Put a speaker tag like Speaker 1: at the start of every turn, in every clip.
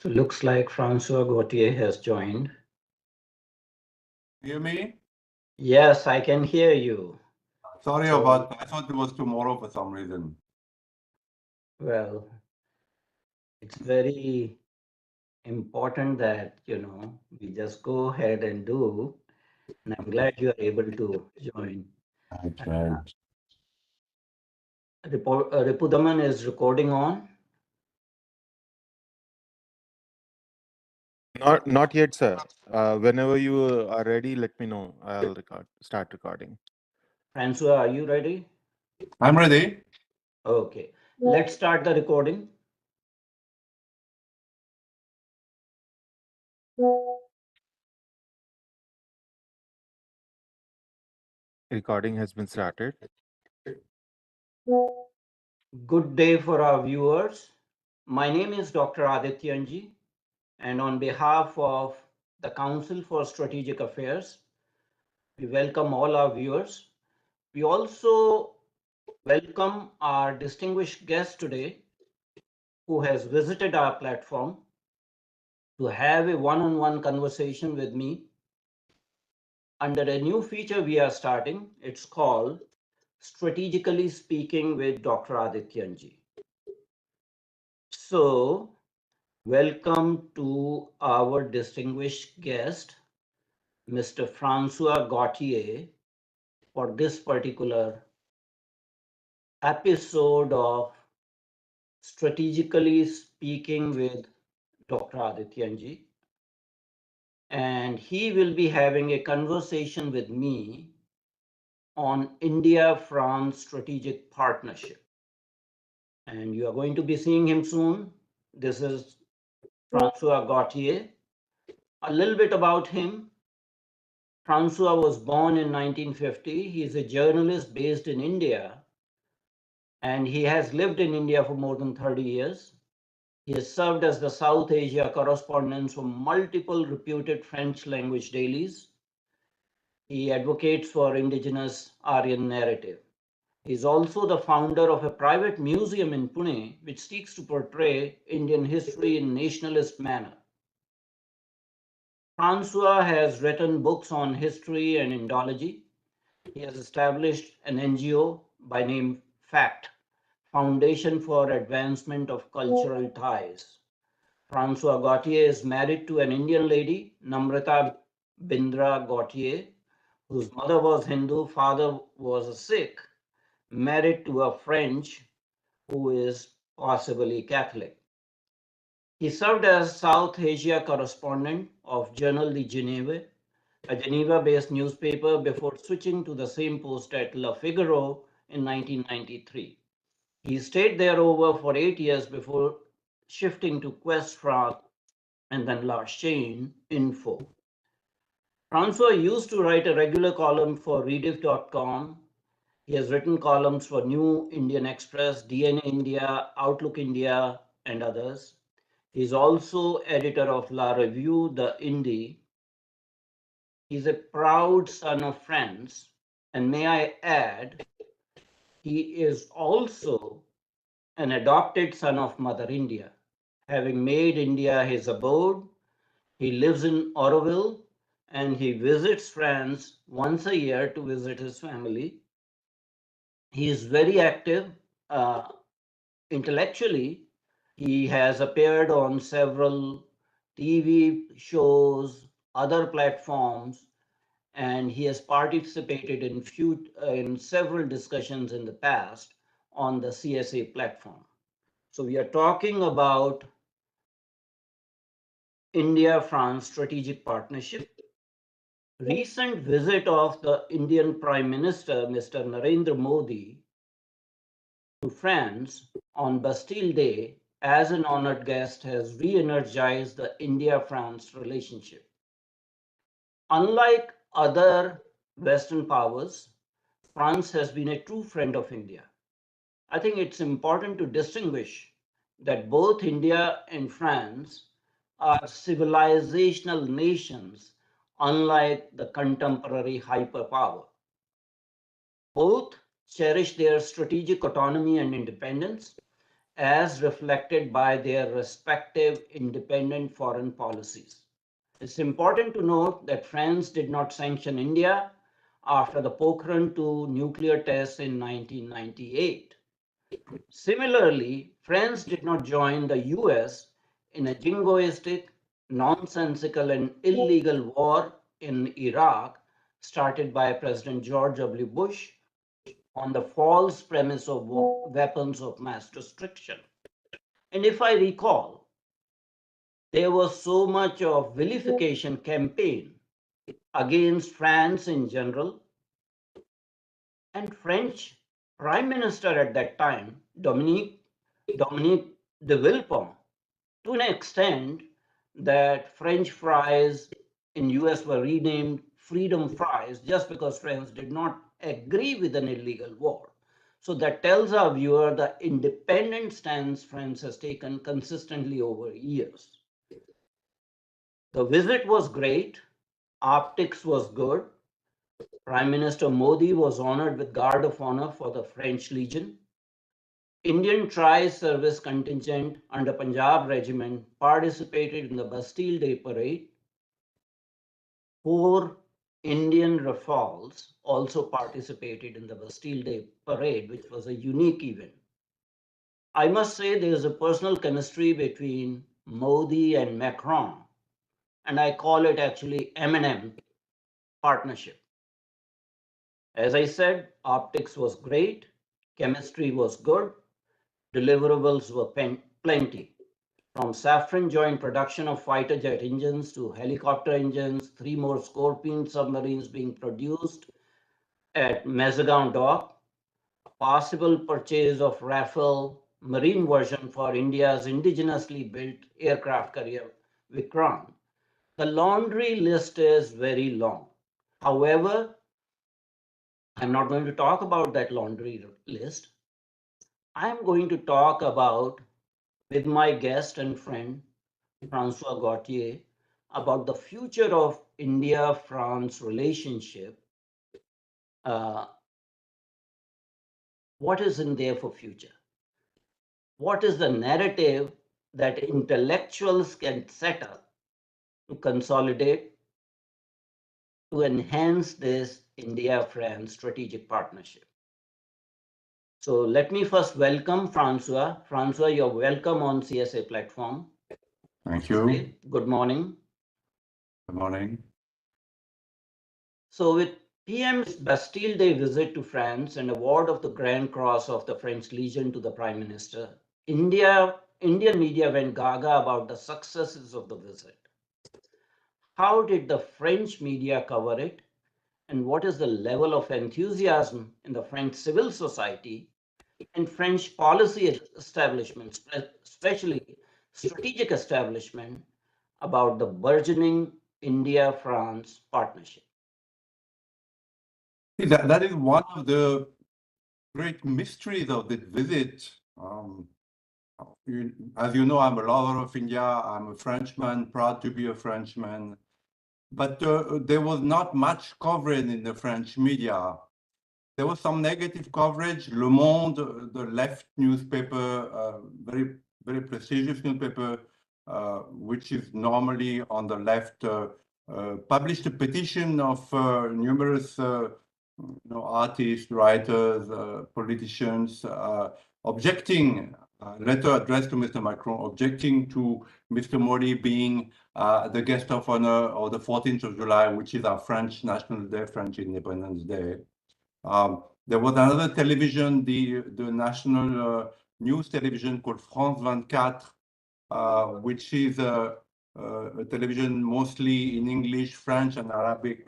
Speaker 1: So looks like François Gautier has joined.
Speaker 2: Hear me?
Speaker 1: Yes, I can hear you.
Speaker 2: Sorry
Speaker 1: So-
Speaker 2: about that. I thought it was tomorrow for some reason.
Speaker 1: Well, it's very important that, we just go ahead and do. And I'm glad you are able to join.
Speaker 2: Right.
Speaker 1: Ripudaman is recording on.
Speaker 3: Not yet, sir. Whenever you are ready, let me know. I'll start recording.
Speaker 1: François, are you ready?
Speaker 2: I'm ready.
Speaker 1: Okay, let's start the recording.
Speaker 3: Recording has been started.
Speaker 1: Good day for our viewers. My name is Dr. Adityanjee, and on behalf of the Council for Strategic Affairs, we welcome all our viewers. We also welcome our distinguished guest today who has visited our platform to have a one-on-one conversation with me under a new feature we are starting. It's called Strategically Speaking with Dr. Adityanjee. So, welcome to our distinguished guest, Mr. François Gautier, for this particular episode of Strategically Speaking with Dr. Adityanjee. And he will be having a conversation with me on India-France strategic partnership. And you are going to be seeing him soon. This is François Gautier. A little bit about him. François was born in 1950. He is a journalist based in India, and he has lived in India for more than 30 years. He has served as the South Asia correspondent for multiple reputed French language dailies. He advocates for indigenous Aryan narrative. He is also the founder of a private museum in Pune, which seeks to portray Indian history in nationalist manner. François has written books on history and Indology. He has established an NGO by name FACT, Foundation for Advancement of Cultural Ties. François Gautier is married to an Indian lady, Namrata Bindra Gautier, whose mother was Hindu, father was a Sikh, married to a French who is possibly Catholic. He served as South Asia correspondent of Journal de Genève, a Geneva-based newspaper, before switching to the same post at Le Figaro in 1993. He stayed there over for 8 years before shifting to Quest France and then La Chaîne Info. François used to write a regular column for Rediff.com. He has written columns for New Indian Express, DNA India, Outlook India, and others. He is also editor of La Revue de Indie. He's a proud son of France, and may I add, he is also an adopted son of Mother India. Having made India his abode, he lives in Auroville and he visits France once a year to visit his family. He is very active intellectually. He has appeared on several TV shows, other platforms, and he has participated in several discussions in the past on the CSA platform. So we are talking about India-France strategic partnership. Recent visit of the Indian Prime Minister, Mr. Narendra Modi, to France on Bastille Day as an honored guest has re-energized the India-France relationship. Unlike other Western powers, France has been a true friend of India. I think it's important to distinguish that both India and France are civilizational nations, unlike the contemporary hyperpower. Both cherish their strategic autonomy and independence, as reflected by their respective independent foreign policies. It's important to note that France did not sanction India after the Pokhran 2 nuclear tests in 1998. Similarly, France did not join the US in a jingoistic, nonsensical, and illegal war in Iraq started by President George W. Bush on the false premise of weapons of mass destruction. And if I recall, there was so much of vilification campaign against France in general, and French Prime Minister at that time, Dominique de Villepin, to an extent that French fries in US were renamed freedom fries just because France did not agree with an illegal war. So that tells our viewer the independent stance France has taken consistently over years. The visit was great. Optics was good. Prime Minister Modi was honored with Guard of Honor for the French Legion. Indian tri-service contingent under Punjab Regiment participated in the Bastille Day parade. 4 Indian Rafales also participated in the Bastille Day parade, which was a unique event. I must say there is a personal chemistry between Modi and Macron, and I call it actually M&M partnership. As I said, optics was great, chemistry was good, deliverables were plenty. From Safran joint production of fighter jet engines to helicopter engines, 3 more Scorpion submarines being produced at Mazagon Dock, possible purchase of Rafale marine version for India's indigenously built aircraft carrier Vikrant. The laundry list is very long. However, I'm not going to talk about that laundry list. I'm going to talk about, with my guest and friend, François Gautier, about the future of India-France relationship. What is in there for future? What is the narrative that intellectuals can set up to consolidate, to enhance this India-France strategic partnership? So let me first welcome François. François, you're welcome on CSA platform.
Speaker 2: Thank you.
Speaker 1: Good morning.
Speaker 2: Good morning.
Speaker 1: So with PM's Bastille Day visit to France and award of the Grand Cross of the French Legion to the Prime Minister, Indian media went gaga about the successes of the visit. How did the French media cover it? And what is the level of enthusiasm in the French civil society and French policy establishments, especially strategic establishment, about the burgeoning India-France partnership?
Speaker 2: That is one of the great mysteries of this visit. As you know, I'm a lover of India. I'm a Frenchman, proud to be a Frenchman. But there was not much coverage in the French media. There was some negative coverage. Le Monde, the left newspaper, very, very prestigious newspaper, which is normally on the left, published a petition of numerous artists, writers, politicians, objecting, letter addressed to Mr. Macron, objecting to Mr. Modi being the guest of honor of the 14th of July, which is our French National Day, French Independence Day. There was another television, the national news television called France 24, which is a television mostly in English, French, and Arabic,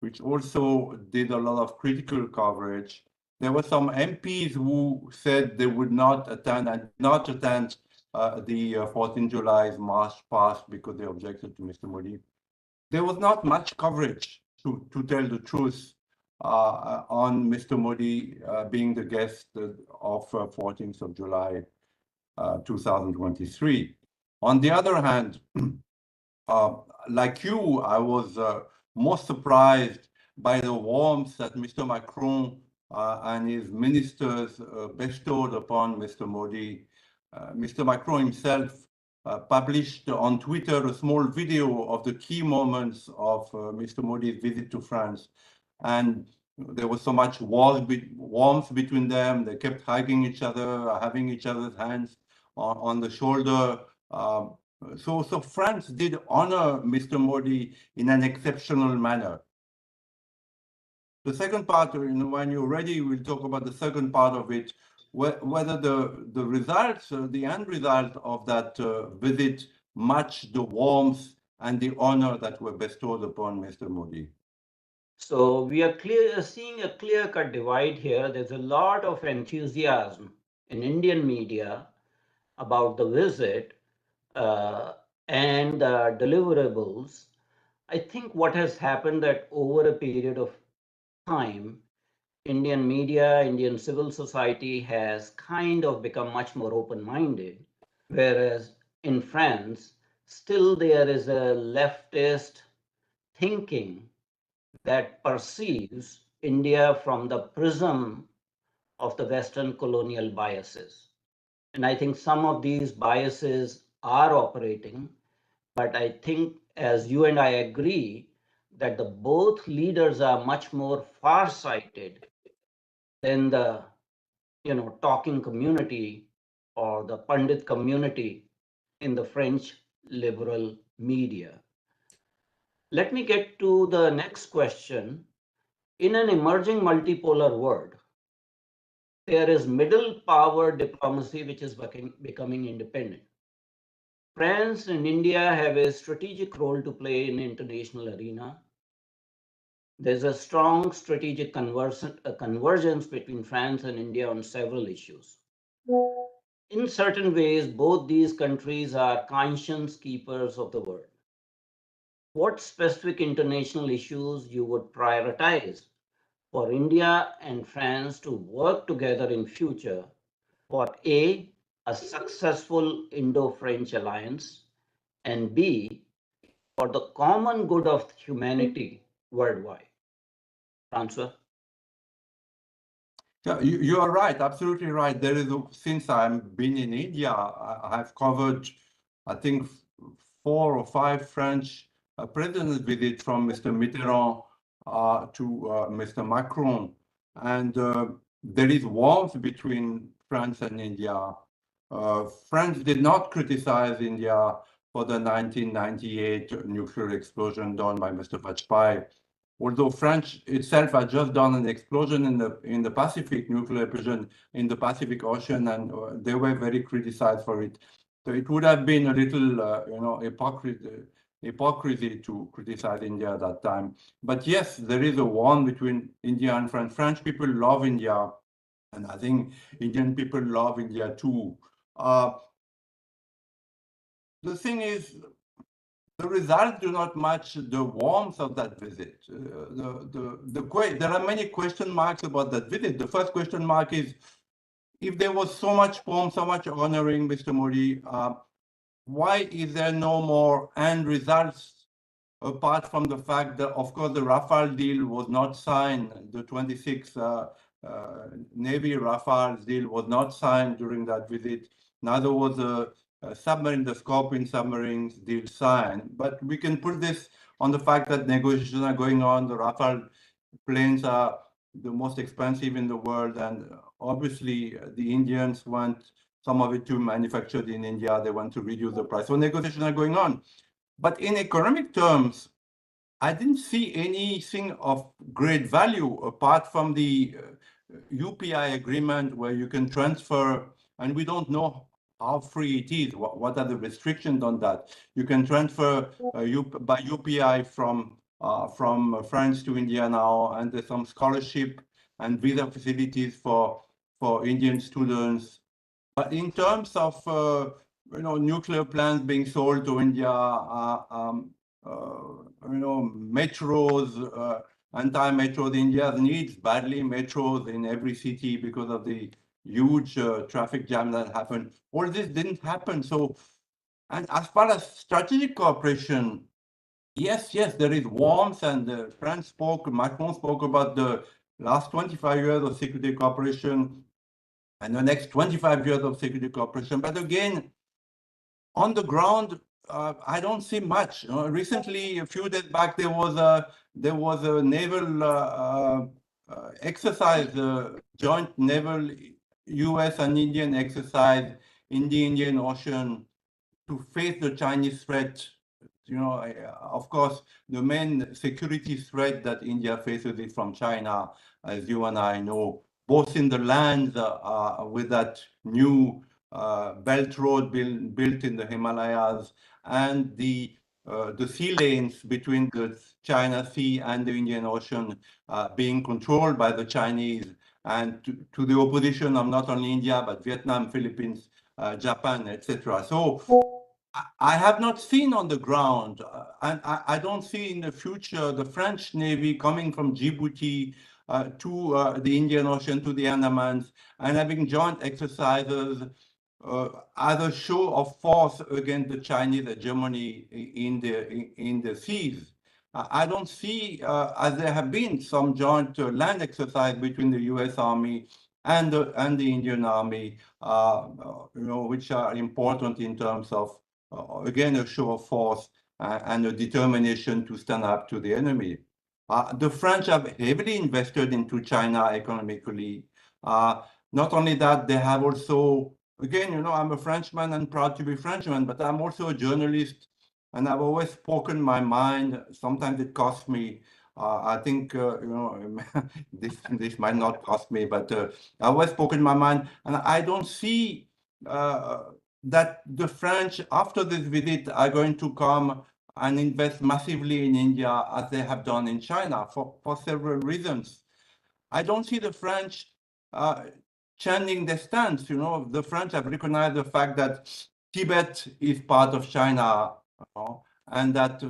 Speaker 2: which also did a lot of critical coverage. There were some MPs who said they would not attend and not attend the 14th July's march past because they objected to Mr. Modi. There was not much coverage, to tell the truth, on Mr. Modi being the guest of 14th of July, 2023. On the other hand, like you, I was most surprised by the warmth that Mr. Macron and his ministers bestowed upon Mr. Modi. Mr. Macron himself published on Twitter a small video of the key moments of Mr. Modi's visit to France. And there was so much warmth between them. They kept hugging each other, having each other's hands on the shoulder. So France did honor Mr. Modi in an exceptional manner. The second part, when you're ready, we'll talk about the second part of it, whether the results, the end result of that visit match the warmth and the honor that were bestowed upon Mr. Modi.
Speaker 1: So we are seeing a clear-cut divide here. There's a lot of enthusiasm in Indian media about the visit and the deliverables. I think what has happened that over a period of time, Indian media, Indian civil society has kind of become much more open-minded, whereas in France, still there is a leftist thinking that perceives India from the prism of the Western colonial biases. And I think some of these biases are operating, but I think, as you and I agree, that the both leaders are much more far-sighted than the talking community or the Pandit community in the French liberal media. Let me get to the next question. In an emerging multipolar world, there is middle power diplomacy which is becoming independent. France and India have a strategic role to play in the international arena. There's a strong strategic convergence between France and India on several issues. In certain ways, both these countries are conscience keepers of the world. What specific international issues you would prioritize for India and France to work together in future for A, a successful Indo-French alliance, and B, for the common good of humanity worldwide? François?
Speaker 2: Yeah, you are right, absolutely right. There is, since I've been in India, I've covered, I think, 4 or 5 French presidents' visits from Mr. Mitterrand to Mr. Macron. And there is warmth between France and India. France did not criticize India for the 1998 nuclear explosion done by Mr. Vajpayee. Although France itself had just done an explosion in the Pacific, nuclear explosion in the Pacific Ocean, and they were very criticized for it. So it would have been a little, hypocrisy to criticize India at that time. But yes, there is a warmth between India and France. French people love India, and I think Indian people love India too. The thing is, the results do not match the warmth of that visit. There are many question marks about that visit. The first question mark is, if there was so much warmth, so much honoring Mr. Modi, why is there no more end results apart from the fact that, of course, the Rafale deal was not signed, the 26 Navy Rafale deal was not signed during that visit. Neither was the Scorpion submarines deal signed. But we can put this on the fact that negotiations are going on. The Rafale planes are the most expensive in the world, and obviously the Indians want some of it to be manufactured in India. They want to reduce the price. So negotiations are going on. But in economic terms, I didn't see anything of great value apart from the UPI agreement where you can transfer, and we don't know how free it is. What are the restrictions on that? You can transfer by UPI from France to India now, and there's some scholarship and visa facilities for Indian students. But in terms of nuclear plants being sold to India, metros, anti-metros, India needs badly metros in every city because of the huge traffic jam that happened. All this didn't happen. So, and as far as strategic cooperation, yes, there is warmth, and Macron spoke about the last 25 years of security cooperation. and the next 25 years of security cooperation. But again, on the ground, I don't see much. Recently, a few days back, there was a naval exercise, joint naval U.S. and Indian exercise in the Indian Ocean to face the Chinese threat. Of course, the main security threat that India faces is from China, as you and I know, both in the lands with that new belt road built in the Himalayas, and the sea lanes between the China Sea and the Indian Ocean being controlled by the Chinese, and to the opposition of not only India, but Vietnam, Philippines, Japan, etc. So I have not seen on the ground, and I don't see in the future the French Navy coming from Djibouti to the Indian Ocean, to the Andamans, and having joint exercises as a show of force against the Chinese hegemony in the seas. I don't see, as there have been some joint land exercise between the U.S. Army and the Indian Army, which are important in terms of again, a show of force and a determination to stand up to the enemy. The French have heavily invested into China economically. Not only that, they have also, again, I'm a Frenchman and proud to be Frenchman, but I'm also a journalist, and I've always spoken my mind. Sometimes it costs me. I think, this might not cost me, but I've always spoken my mind, and I don't see that the French, after this visit, are going to come and invest massively in India as they have done in China for several reasons. I don't see the French changing their stance. The French have recognized the fact that Tibet is part of China, and that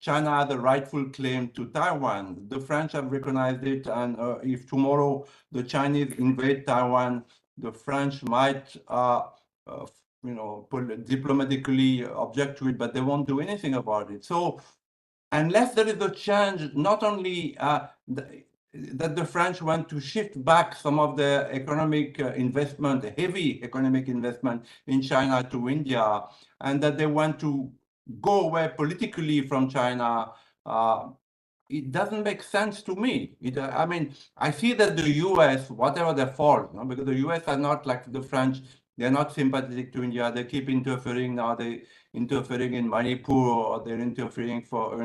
Speaker 2: China has a rightful claim to Taiwan. The French have recognized it, and if tomorrow the Chinese invade Taiwan, the French might diplomatically object to it, but they won't do anything about it. So unless there is a change, not only that the French want to shift back some of their economic investment, heavy economic investment in China to India, and that they want to go away politically from China, it doesn't make sense to me. I mean, I see that the U.S., whatever their fault, because the U.S. are not like the French, they're not sympathetic to India. They keep interfering now. They interfering in Manipur, or they're interfering for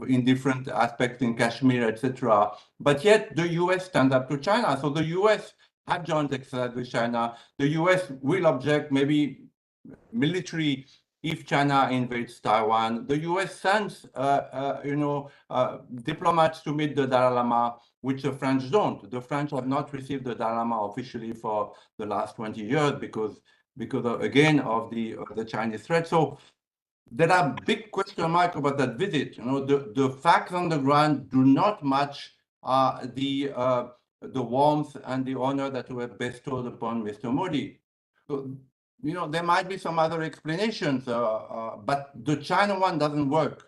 Speaker 2: in different aspects in Kashmir, etc. But yet the U.S. stand up to China. So the U.S. have joint exercise with China. The U.S. will object, maybe military, if China invades Taiwan. The U.S. sends, diplomats to meet the Dalai Lama, which the French don't. The French have not received the Dalai Lama officially for the last 20 years because again, of the Chinese threat. So there are big question marks about that visit. The facts on the ground do not match the warmth and the honor that were bestowed upon Mr. Modi. So, there might be some other explanations, but the China one doesn't work.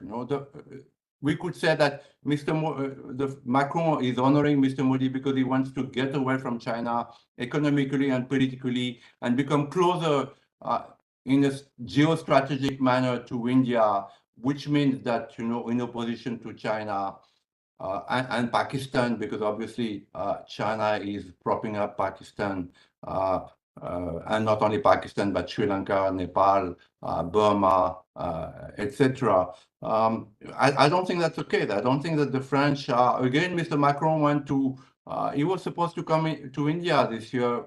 Speaker 2: We could say that Macron is honoring Mr. Modi because he wants to get away from China economically and politically and become closer in a geostrategic manner to India, which means that, in opposition to China and Pakistan, because obviously China is propping up Pakistan, and not only Pakistan, but Sri Lanka, Nepal, Burma, etc. I don't think that's okay. I don't think that the French, again, Mr. Macron went to, he was supposed to come to India this year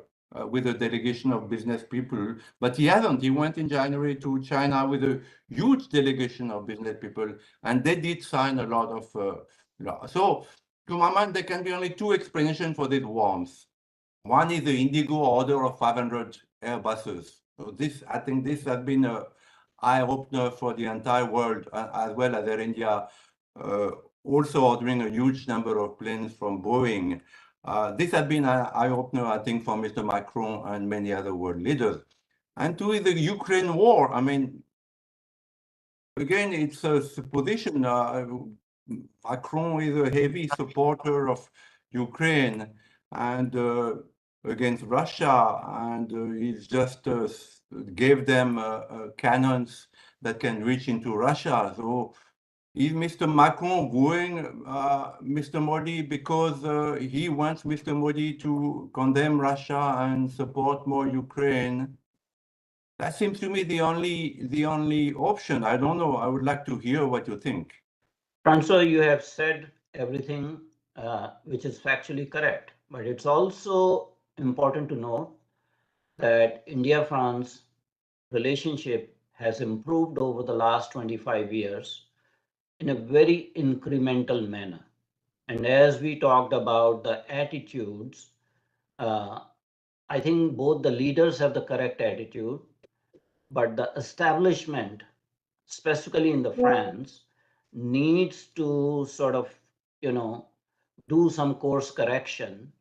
Speaker 2: with a delegation of business people, but he hasn't. He went in January to China with a huge delegation of business people, and they did sign a lot of law. So, to my mind, there can be only two explanations for this warmth. One is the Indigo order of 500 Airbuses. So I think this has been an eye-opener for the entire world, as well as Air India, also ordering a huge number of planes from Boeing. This has been an eye-opener, I think, for Mr. Macron and many other world leaders. And two is the Ukraine war. I mean, again, it's a supposition. Macron is a heavy supporter of Ukraine, and against Russia, and he's just gave them cannons that can reach into Russia. So is Mr. Macron wooing Mr. Modi because he wants Mr. Modi to condemn Russia and support more Ukraine? That seems to me the only option. I don't know. I would like to hear what you think.
Speaker 1: François, you have said everything which is factually correct, but it's also important to know that India-France relationship has improved over the last 25 years in a very incremental manner. And as we talked about the attitudes, I think both the leaders have the correct attitude, but the establishment, specifically in the France, needs to sort of, do some course correction.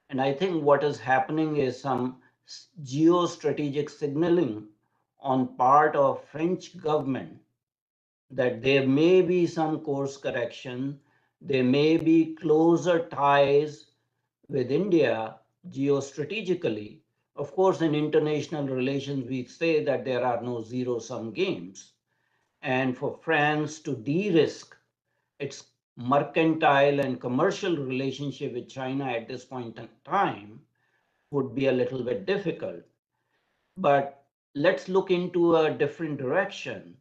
Speaker 1: And I think what is happening is some geostrategic signaling on part of French government that there may be some course correction, there may be closer ties with India geostrategically. Of course, in international relations, we say that there are no zero-sum games. And for France to de-risk its mercantile and commercial relationship with China at this point in time would be a little bit difficult. But let's look into a different direction.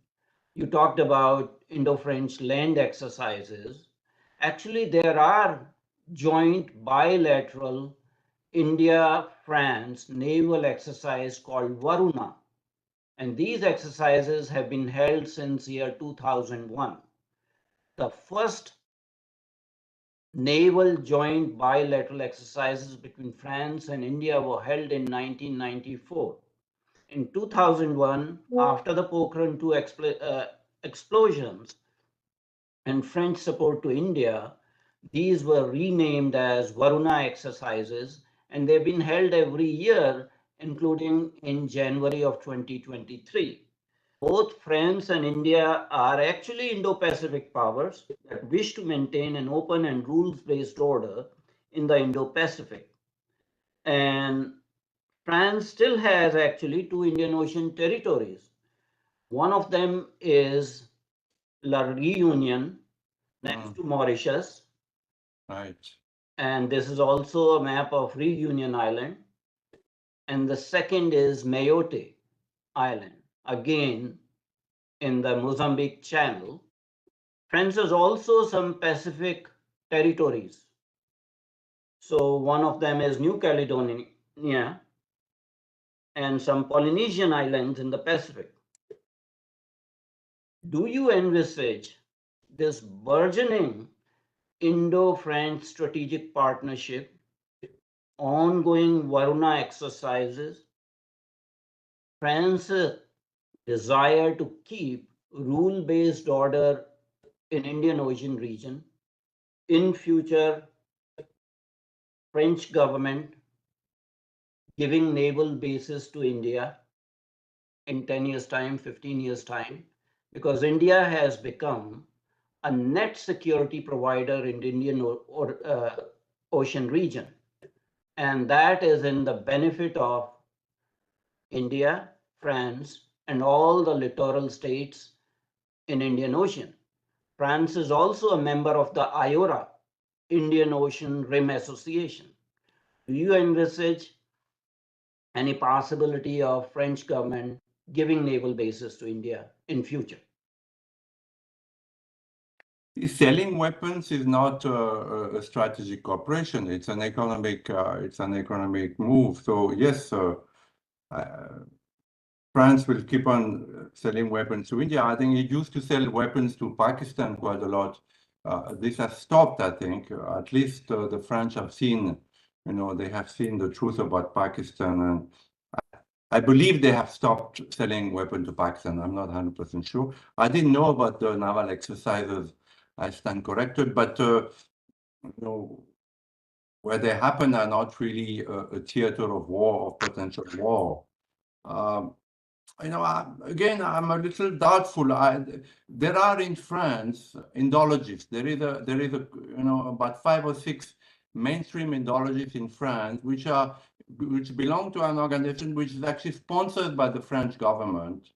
Speaker 1: You talked about Indo-French land exercises. Actually, there are joint bilateral India-France naval exercise called Varuna. And these exercises have been held since year 2001. The first naval joint bilateral exercises between France and India were held in 1994. In 2001, after the Pokhran 2 explosions and French support to India, these were renamed as Varuna exercises, and they've been held every year, including in January of 2023. Both France and India are actually Indo-Pacific powers that wish to maintain an open and rules-based order in the Indo-Pacific. And France still has actually two Indian Ocean territories. One of them is La Réunion, next to Mauritius.
Speaker 2: Right.
Speaker 1: And this is also a map of Reunion Island. And the second is Mayotte Island, again in the Mozambique Channel. France has also some Pacific territories. So one of them is New Caledonia and some Polynesian islands in the Pacific. Do you envisage this burgeoning Indo-French strategic partnership, ongoing Varuna exercises, France's desire to keep rule-based order in Indian Ocean region, in future French government giving naval bases to India in 10 years time, 15 years time, because India has become a net security provider in the Indian Ocean region. And that is in the benefit of India, France, and all the littoral states in Indian Ocean. France is also a member of the IORA, Indian Ocean Rim Association. Do you envisage any possibility of French government giving naval bases to India in future?
Speaker 2: Selling weapons is not a strategic cooperation. It's an economic move. So yes, France will keep on selling weapons to India. I think it used to sell weapons to Pakistan quite a lot. This has stopped, I think. At least the French have seen, they have seen the truth about Pakistan, and I believe they have stopped selling weapons to Pakistan. I'm not 100% sure. I didn't know about the naval exercises. I stand corrected, but where they happen are not really a theater of war or potential war. Again, I'm a little doubtful. There are in France Indologists. There is a about 5 or 6 mainstream Indologists in France, which belong to an organization which is actually sponsored by the French government.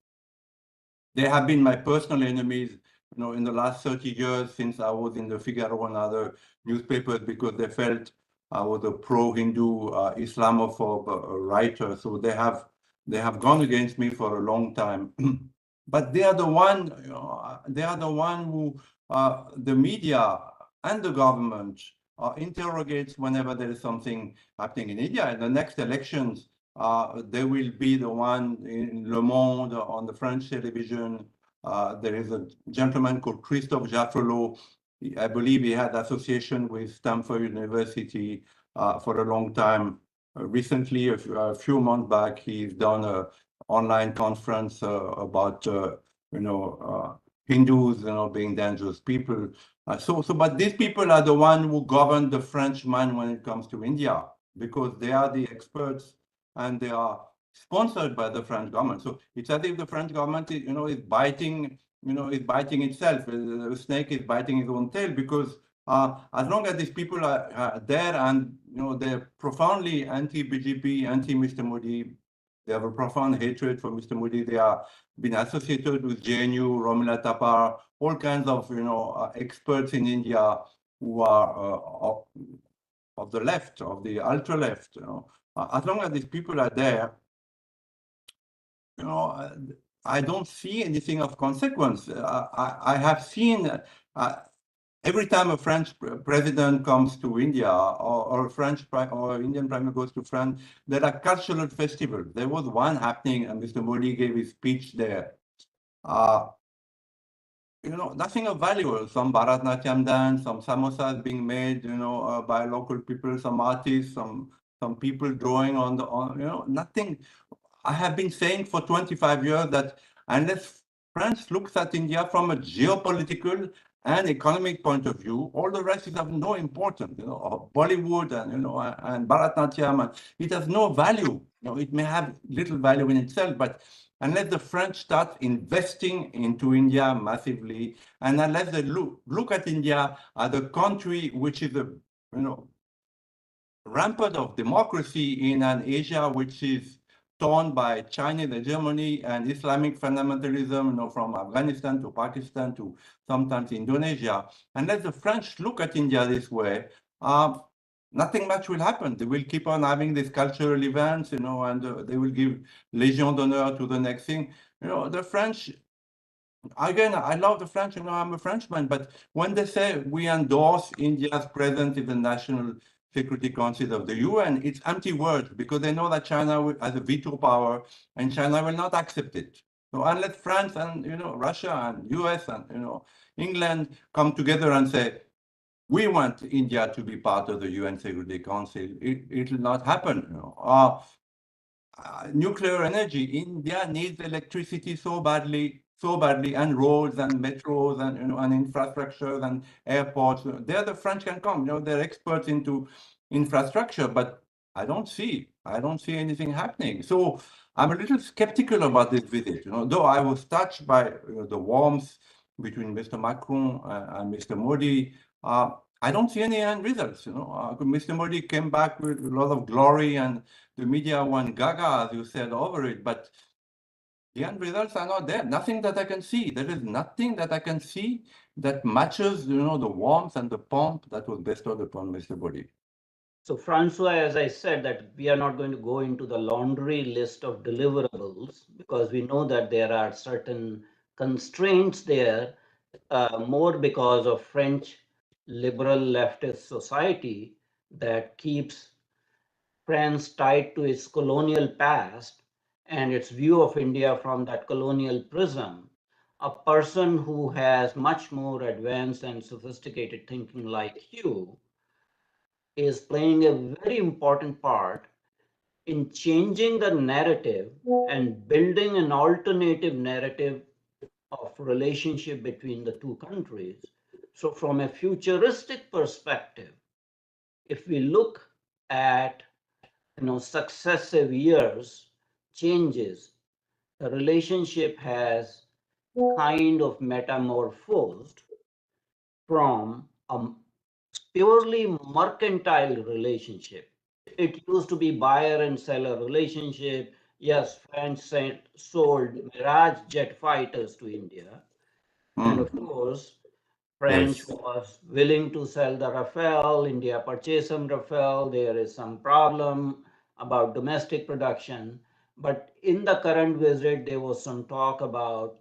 Speaker 2: They have been my personal enemies, in the last 30 years since I was in the Figaro and other newspapers, because they felt I was a pro-Hindu, Islamophobe writer. So they have gone against me for a long time. But they are the one, who the media and the government interrogates whenever there is something happening in India. In the next elections, they will be the one in Le Monde on the French television. There is a gentleman called Christophe Jaffrelot. I believe he had association with Stanford University for a long time. Recently, a few months back, he's done an online conference about Hindus, being dangerous people. But these people are the ones who govern the French mind when it comes to India, because they are the experts and they are sponsored by the French government. So it's as if the French government is biting, is biting itself. The snake is biting its own tail, because as long as these people are there and they're profoundly anti-BJP, anti-Mr. Modi, they have a profound hatred for Mr. Modi. They are been associated with JNU, Romila Tapar, all kinds of experts in India who are of the left, of the ultra left. As long as these people are there, I don't see anything of consequence. I have seen every time a French president comes to India, or a French or Indian prime minister goes to France, there are cultural festivals. There was one happening, and Mr. Modi gave his speech there. Nothing of value. Some Bharatnatyam dance, some samosas being made, by local people, some artists, some people drawing nothing. I have been saying for 25 years that unless France looks at India from a geopolitical and economic point of view, all the rest is of no importance. Bollywood and Bharatnatyam, it has no value. It may have little value in itself, but unless the French start investing into India massively, and unless they look at India as a country which is a rampant of democracy in an Asia which is torn by Chinese hegemony and Islamic fundamentalism, from Afghanistan to Pakistan to sometimes Indonesia. Unless the French look at India this way, nothing much will happen. They will keep on having these cultural events, and they will give Légion d'honneur to the next thing. The French, again, I love the French, I'm a Frenchman, but when they say we endorse India's presence in the National Security Council of the UN, it's empty words, because they know that China has a veto power and China will not accept it. So unless France and Russia and US and England come together and say, we want India to be part of the UN Security Council, it will not happen. Nuclear energy, India needs electricity so badly, and roads and metros and infrastructure and airports. There the French can come, they're experts into infrastructure, but I don't see anything happening. So I'm a little skeptical about this visit, though I was touched by the warmth between Mr. Macron and Mr. Modi. I don't see any end results. Mr. Modi came back with a lot of glory, and the media went gaga, as you said, over it. But the end results are not there. Nothing that I can see. There is nothing that I can see that matches, the warmth and the pomp that was bestowed upon Mr. Modi.
Speaker 1: So, François, as I said, that we are not going to go into the laundry list of deliverables, because we know that there are certain constraints there, more because of French liberal leftist society that keeps France tied to its colonial past and its view of India from that colonial prism. A person who has much more advanced and sophisticated thinking like you is playing a very important part in changing the narrative and building an alternative narrative of relationship between the two countries. So from a futuristic perspective, if we look at successive years changes, the relationship has kind of metamorphosed from a purely mercantile relationship. It used to be buyer and seller relationship. Yes, France sold Mirage jet fighters to India, and of course, French
Speaker 2: Yes.
Speaker 1: was willing to sell the Rafale. India purchased some Rafale. There is some problem about domestic production. But in the current visit, there was some talk about,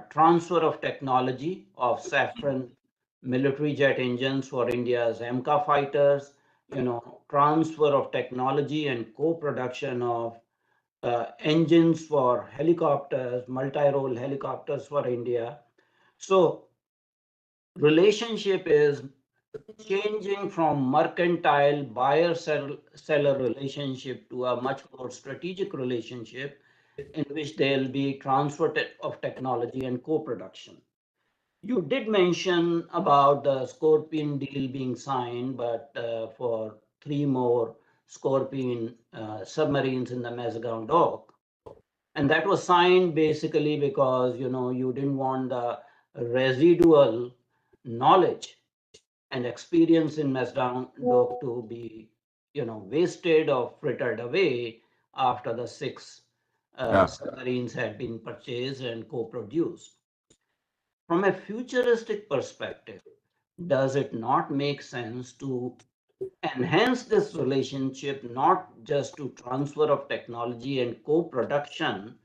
Speaker 1: transfer of technology of Safran military jet engines for India's MK fighters, transfer of technology and co-production of engines for helicopters, multi-role helicopters for India. So relationship is changing from mercantile buyer seller relationship to a much more strategic relationship in which there will be transfer of technology and co-production. You did mention about the Scorpion deal being signed, but for three more Scorpion submarines in the Mazagon dock, and that was signed basically because you didn't want the residual knowledge and experience in Macedonia to be, wasted or frittered away after the six
Speaker 2: Yeah.
Speaker 1: submarines had been purchased and co-produced. From a futuristic perspective, does it not make sense to enhance this relationship, not just to transfer of technology and co-production,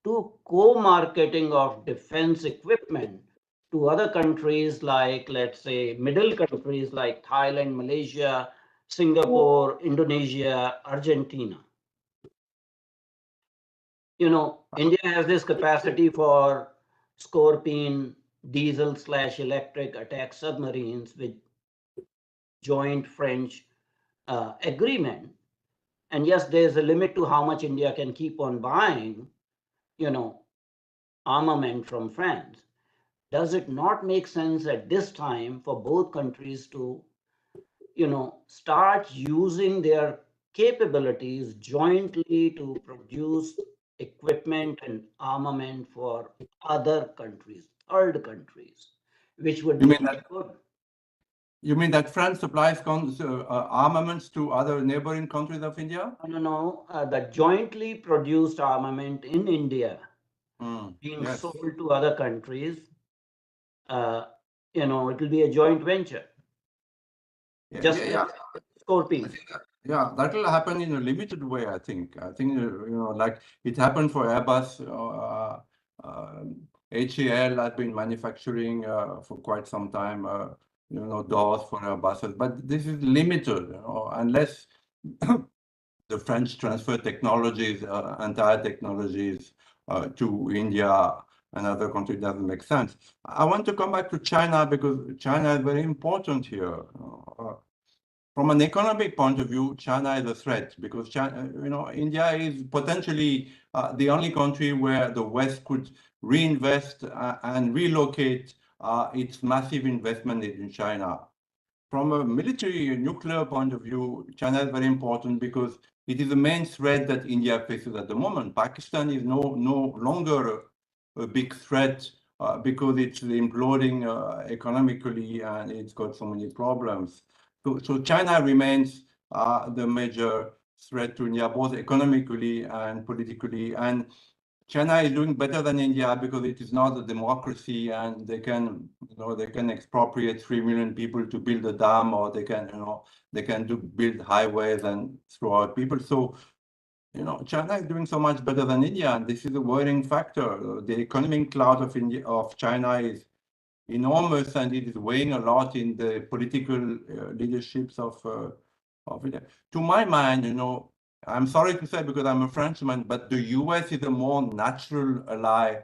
Speaker 1: to co-marketing of defense equipment to other countries like, let's say, middle countries like Thailand, Malaysia, Singapore, Indonesia, Argentina? India has this capacity for Scorpion diesel slash electric attack submarines with joint French agreement. And yes, there's a limit to how much India can keep on buying, you know, armament from France. Does it not make sense at this time for both countries to, start using their capabilities jointly to produce equipment and armament for other countries, third countries, which would
Speaker 2: You
Speaker 1: be
Speaker 2: mean that
Speaker 1: good?
Speaker 2: France supplies armaments to other neighboring countries of India?
Speaker 1: No, the jointly produced armament in India being
Speaker 2: Yes.
Speaker 1: sold to other countries, uh, it will be a joint venture,
Speaker 2: Yeah,
Speaker 1: just
Speaker 2: yeah,
Speaker 1: like
Speaker 2: yeah. I
Speaker 1: Scorpion.
Speaker 2: think yeah, that will happen in a limited way, I think. I think, like it happened for Airbus. HAL has been manufacturing for quite some time, doors for Airbuses, but this is limited, unless the French transfer technologies, entire technologies to India and other countries. Doesn't make sense. I want to come back to China because China is very important here. From an economic point of view, China is a threat because China, India is potentially the only country where the West could reinvest and relocate its massive investment in China. From a military nuclear point of view, China is very important because it is the main threat that India faces at the moment. Pakistan is no longer a big threat because it's imploding economically and it's got so many problems. So China remains the major threat to India, both economically and politically. And China is doing better than India because it is not a democracy, and they can, they can expropriate 3 million people to build a dam, or they can, build highways and throw out people. So, China is doing so much better than India, and this is a worrying factor. The economic clout of China is enormous, and it is weighing a lot in the political leaderships of India. To my mind, I'm sorry to say because I'm a Frenchman, but the US is a more natural ally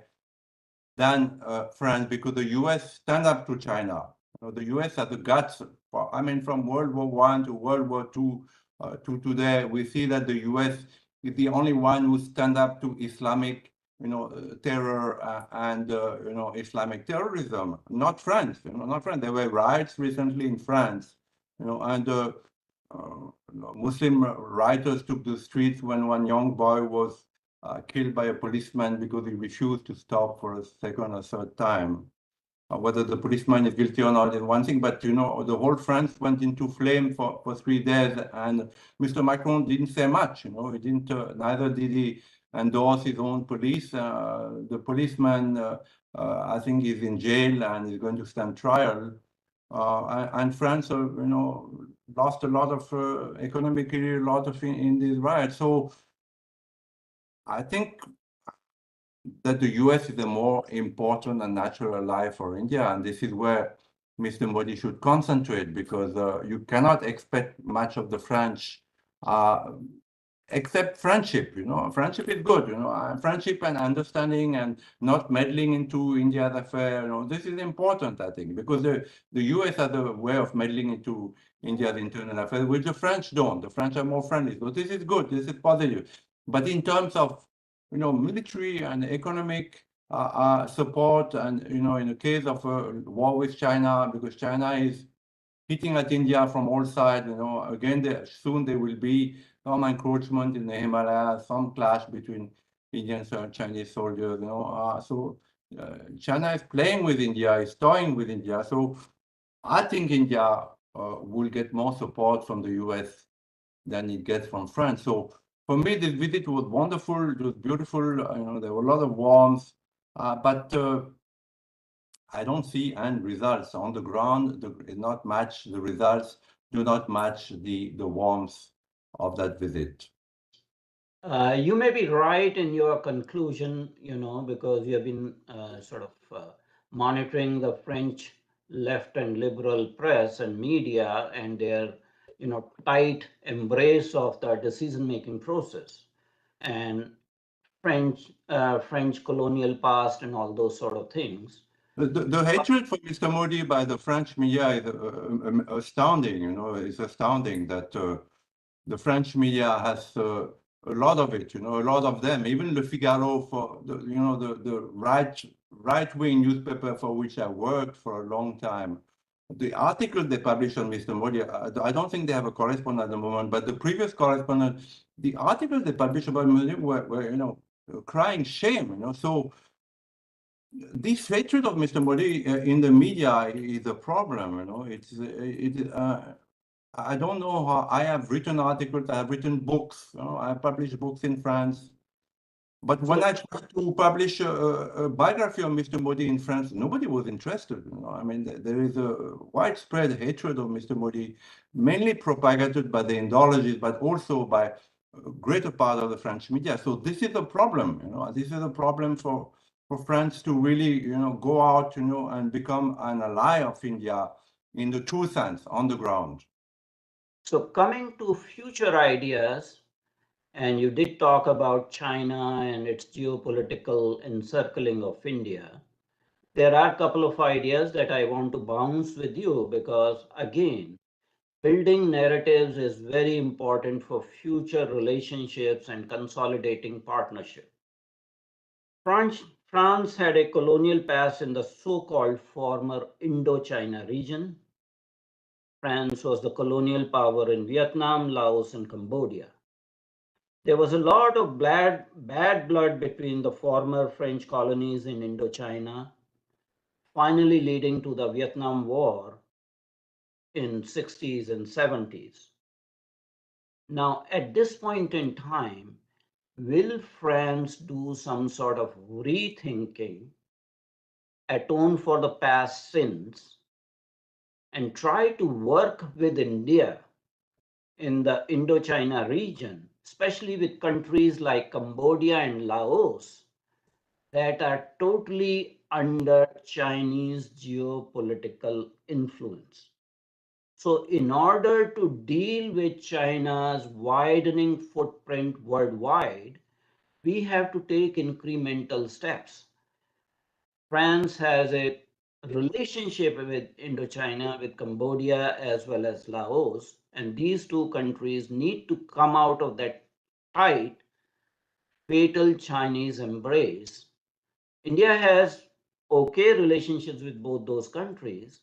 Speaker 2: than France because the US stand up to China. The US has the guts. From World War I to World War II to today, we see that the US is the only one who stand up to Islamic, terror and Islamic terrorism. Not France. Not France. There were riots recently in France. And Muslim rioters took the streets when one young boy was killed by a policeman because he refused to stop for a second or third time. Whether the policeman is guilty or not is one thing, but the whole France went into flame for 3 days, and Mr. Macron didn't say much. He didn't. Neither did he endorse his own police. The policeman, I think, is in jail and is going to stand trial. And France, lost a lot of economically, a lot of in these riots. So I think that the US is a more important and natural ally for India, and this is where Mr. Modi should concentrate, because you cannot expect much of the French, except friendship. Friendship is good. Friendship and understanding and not meddling into India's affair. This is important, I think, because the US has a way of meddling into India's internal affairs, which the French don't. The French are more friendly. So this is good. This is positive. But in terms of military and economic support, and in the case of a war with China, because China is hitting at India from all sides. Again, soon there will be some encroachment in the Himalayas, some clash between Indians and Chinese soldiers. So China is playing with India, is toying with India. So I think India will get more support from the US than it gets from France. So for me, this visit was wonderful. It was beautiful. There were a lot of warmth, but I don't see end results on the ground. The results do not match the warmth of that visit.
Speaker 1: You may be right in your conclusion, because you have been sort of monitoring the French left and liberal press and media and their, tight embrace of the decision-making process and French colonial past and all those sort of things.
Speaker 2: The hatred for Mr. Modi by the French media is astounding. It's astounding that the French media has a lot of it. A lot of them. Even Le Figaro, for the right-wing newspaper for which I worked for a long time. The articles they publish on Mr. Modi, I don't think they have a correspondent at the moment, but the previous correspondent, the articles they published about Modi were crying shame. So this hatred of Mr. Modi in the media is a problem. I don't know how. I have written articles, I have written books. I have published books in France. But when I tried to publish a biography of Mr. Modi in France, nobody was interested. I mean, there is a widespread hatred of Mr. Modi, mainly propagated by the Indologists, but also by a greater part of the French media. So this is a problem. This is a problem for France to really, go out, and become an ally of India in the true sense on the ground.
Speaker 1: So coming to future ideas, and you did talk about China and its geopolitical encircling of India. There are a couple of ideas that I want to bounce with you because, again, building narratives is very important for future relationships and consolidating partnership. France had a colonial past in the so-called former Indochina region. France was the colonial power in Vietnam, Laos, and Cambodia. There was a lot of bad blood between the former French colonies in Indochina, finally leading to the Vietnam War in 60s and 70s. Now, at this point in time, will France do some sort of rethinking, atone for the past sins, and try to work with India in the Indochina region, especially with countries like Cambodia and Laos, that are totally under Chinese geopolitical influence? So, in order to deal with China's widening footprint worldwide, we have to take incremental steps. France has a relationship with Indochina, with Cambodia, as well as Laos, and these two countries need to come out of that tight, fatal Chinese embrace. India has okay relationships with both those countries,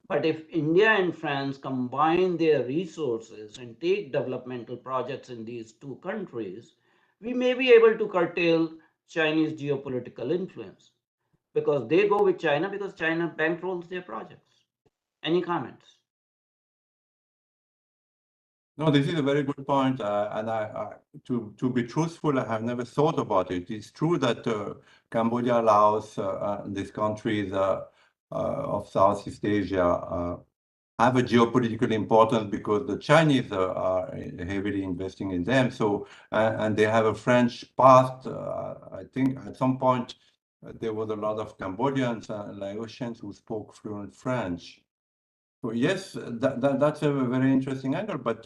Speaker 1: but if India and France combine their resources and take developmental projects in these two countries, we may be able to curtail Chinese geopolitical influence. because they go with China because China bankrolls their projects. Any comments?
Speaker 2: No, this is a very good point, and to be truthful, I have never thought about it. It's true that Cambodia, Laos, these countries of Southeast Asia have a geopolitical importance because the Chinese are heavily investing in them. So, and they have a French past. I think at some point there was a lot of Cambodians and Laotians who spoke fluent French. So yes, that's a very interesting angle. But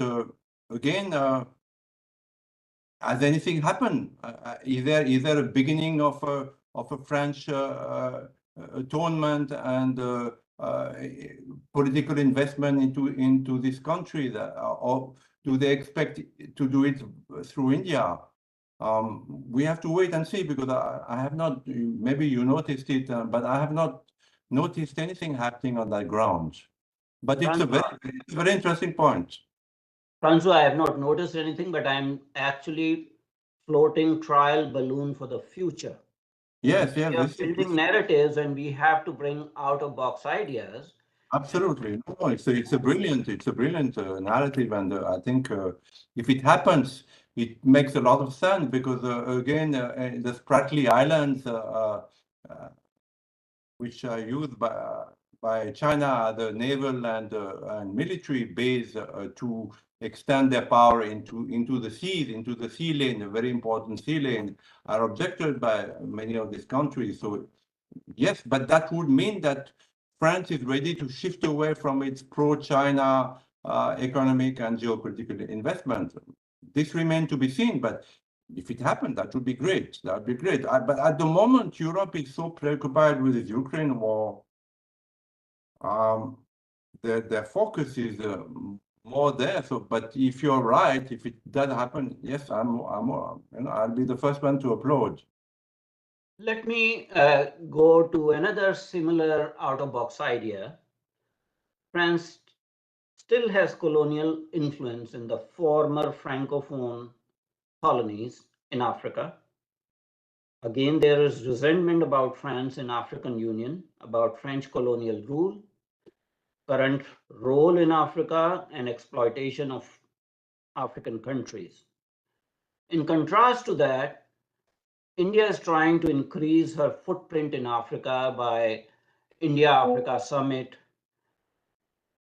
Speaker 2: again, has anything happened? Is there a beginning of a French atonement and political investment into this country, or do they expect to do it through India? We have to wait and see because I have not. Maybe you noticed it, but I have not noticed anything happening on that ground. But it's a very interesting point.
Speaker 1: François, I have not noticed anything, but I'm actually floating trial balloon for the future.
Speaker 2: Yes, yes.
Speaker 1: We are building narratives and we have to bring out of box ideas.
Speaker 2: Absolutely. No, it's a brilliant narrative, and I think if it happens, it makes a lot of sense because again, the Spratly Islands, which are used by China, the naval and military base to extend their power into the seas, into the sea lane, a very important sea lane, are objected by many of these countries. So yes, but that would mean that France is ready to shift away from its pro-China economic and geopolitical investment. This remains to be seen, but if it happened, that would be great. That would be great. But at the moment, Europe is so preoccupied with the Ukraine war. Their focus is more there. So, but if you're right, if it does happen, yes, I'll be the first one to applaud.
Speaker 1: Let me go to another similar out-of-box idea. France still has colonial influence in the former Francophone colonies in Africa. Again, there is resentment about France in African Union, about French colonial rule, current role in Africa, and exploitation of African countries. In contrast to that, India is trying to increase her footprint in Africa by India-Africa Summit.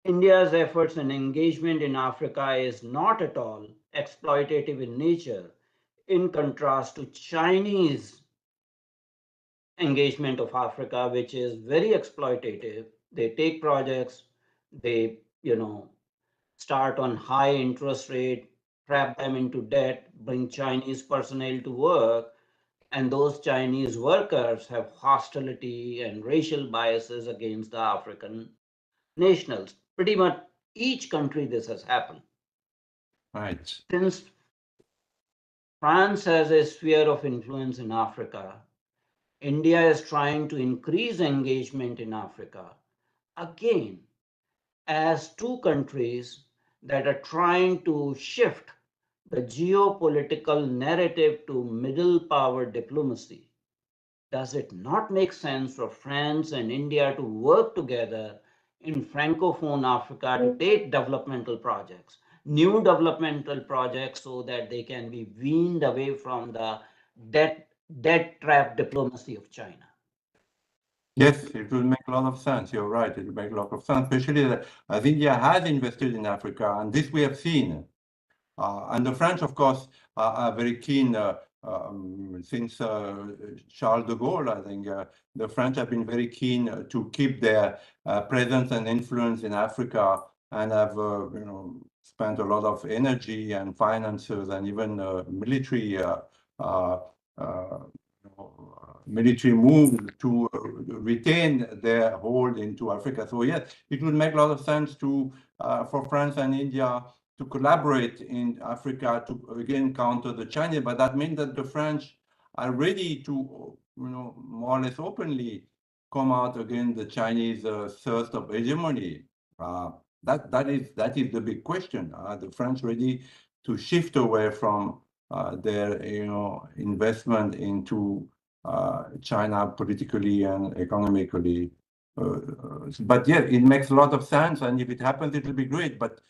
Speaker 1: India's efforts and engagement in Africa is not at all exploitative in nature, in contrast to Chinese engagement of Africa, which is very exploitative. They take projects, they, start on high interest rate, trap them into debt, bring Chinese personnel to work, and those Chinese workers have hostility and racial biases against the African nationals. Pretty much each country this has happened.
Speaker 2: Right.
Speaker 1: Since France has a sphere of influence in Africa, India is trying to increase engagement in Africa. Again, as two countries that are trying to shift the geopolitical narrative to middle power diplomacy, does it not make sense for France and India to work together in Francophone Africa to take developmental projects, new developmental projects, so that they can be weaned away from the debt trap diplomacy of China?
Speaker 2: Yes, it will make a lot of sense. You're right. It will make a lot of sense, especially as India has invested in Africa, and this we have seen. And the French, of course, are very keen since Charles de Gaulle. I think the French have been very keen to keep their presence and influence in Africa, and have spent a lot of energy and finances and even military military move to retain their hold into Africa. So yes, it would make a lot of sense to for France and India to collaborate in Africa to again counter the Chinese. But that means that the French are ready to more or less openly come out against the Chinese thirst of hegemony. That is the big question. Are the French ready to shift away from their investment into China politically and economically. But yeah, it makes a lot of sense, and if it happens, it will be great. But